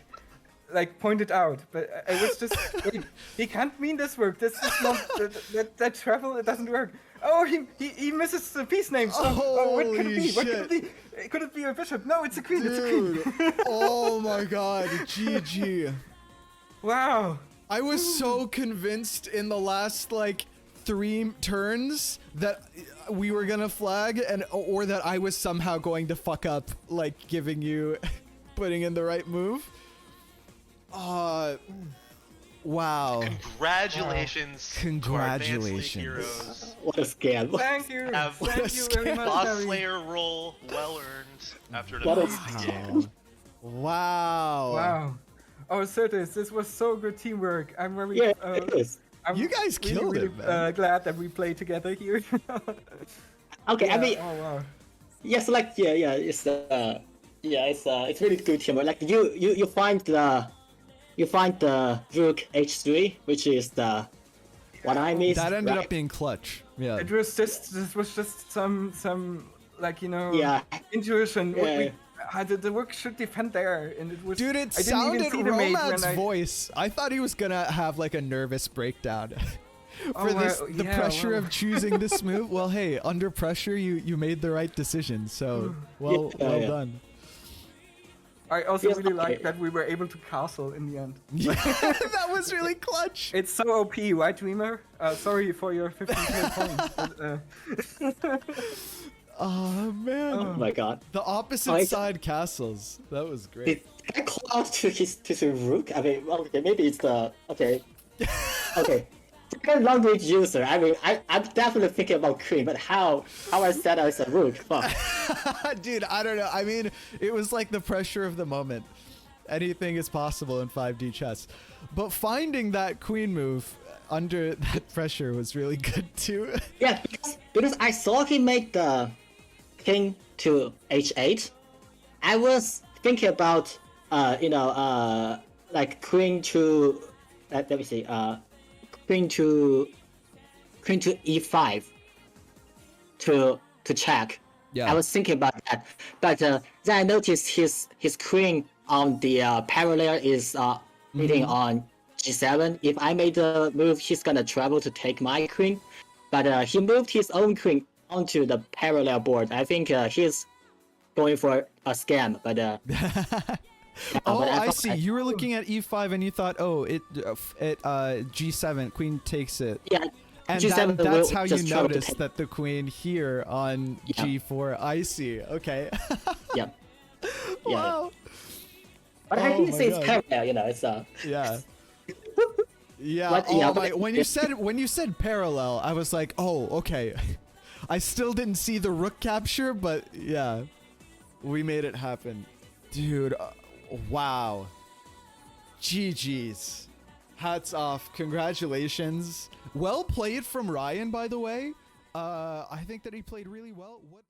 point it out. But I was just wait, he can't mean this work. This is not that travel. It doesn't work. Oh, he misses the piece name. Oh, what could it be? What could it be? Could it be a bishop? No, it's a queen. It's a queen. Dude, oh my God, GG. Wow. I was so convinced in the last like 3 turns that we were gonna flag or that I was somehow going to fuck up like giving you putting in the right move. Wow. Congratulations. Congratulations. To our advanced League heroes. What a scam. Thank you. Have Thank you very much. Boss Harry. Slayer role well earned after an What a amazing game. Wow. Wow. Oh, Certus, this was so good teamwork. I'm very. Yeah, it is. I'm You guys really, killed really, it, man. glad that we played together here. Okay, Yeah, I mean, oh wow. yes, like it's really good teamwork. Like you find the rook h3, which is the what I missed. That ended right? up being clutch. Yeah. This was just some like Yeah. intuition. Yeah. the rook should defend there, and it was. Dude, it I didn't even sounded see the mate Romad's when I- voice. I thought he was gonna have like a nervous breakdown. For Oh, this, well, the yeah, pressure well. of choosing this move. Well, hey, under pressure, you made the right decision. So, well Yeah. done. I also Yes, really okay. like that we were able to castle in the end. Yeah, that was really clutch. It's so OP, right, Dreamer? Sorry for your 15k point. But, Oh man, Oh my god. the opposite I- side castles. That was Did great. I call out to his rook? I mean, well, okay, maybe it's the okay. Okay. Second long range user. I mean, I'm definitely thinking about queen, but how I set out as a rook? Fuck. Dude, I don't know. I mean, it was like the pressure of the moment. Anything is possible in 5D chess. But finding that queen move under that pressure was really good too. Yeah, because I saw he make the king to h8. I was thinking about like queen to let me see queen to e5 to check. Yeah. I was thinking about that, but then I noticed his queen on the parallel is hitting on g7. If I made the move, he's gonna travel to take my queen, but he moved his own queen onto the parallel board. I think he's going for a scam, but Oh, but I thought see. You were looking at e5 and you thought, oh, it g7, queen takes it. yeah. And G7 that's will how you just travel to noticed take- that the queen here on Yeah. g4. I see. Okay. Yeah. Yeah. Wow. But I Oh didn't my say it's God. parallel. It's Yeah. Yeah. But, oh yeah, my, but- when you said parallel, I was like, oh, okay. I still didn't see the rook capture, but yeah, we made it happen, dude. Wow. GG's. Hats off. Congratulations. Well played from Ryan, by the way. I think that he played really well. What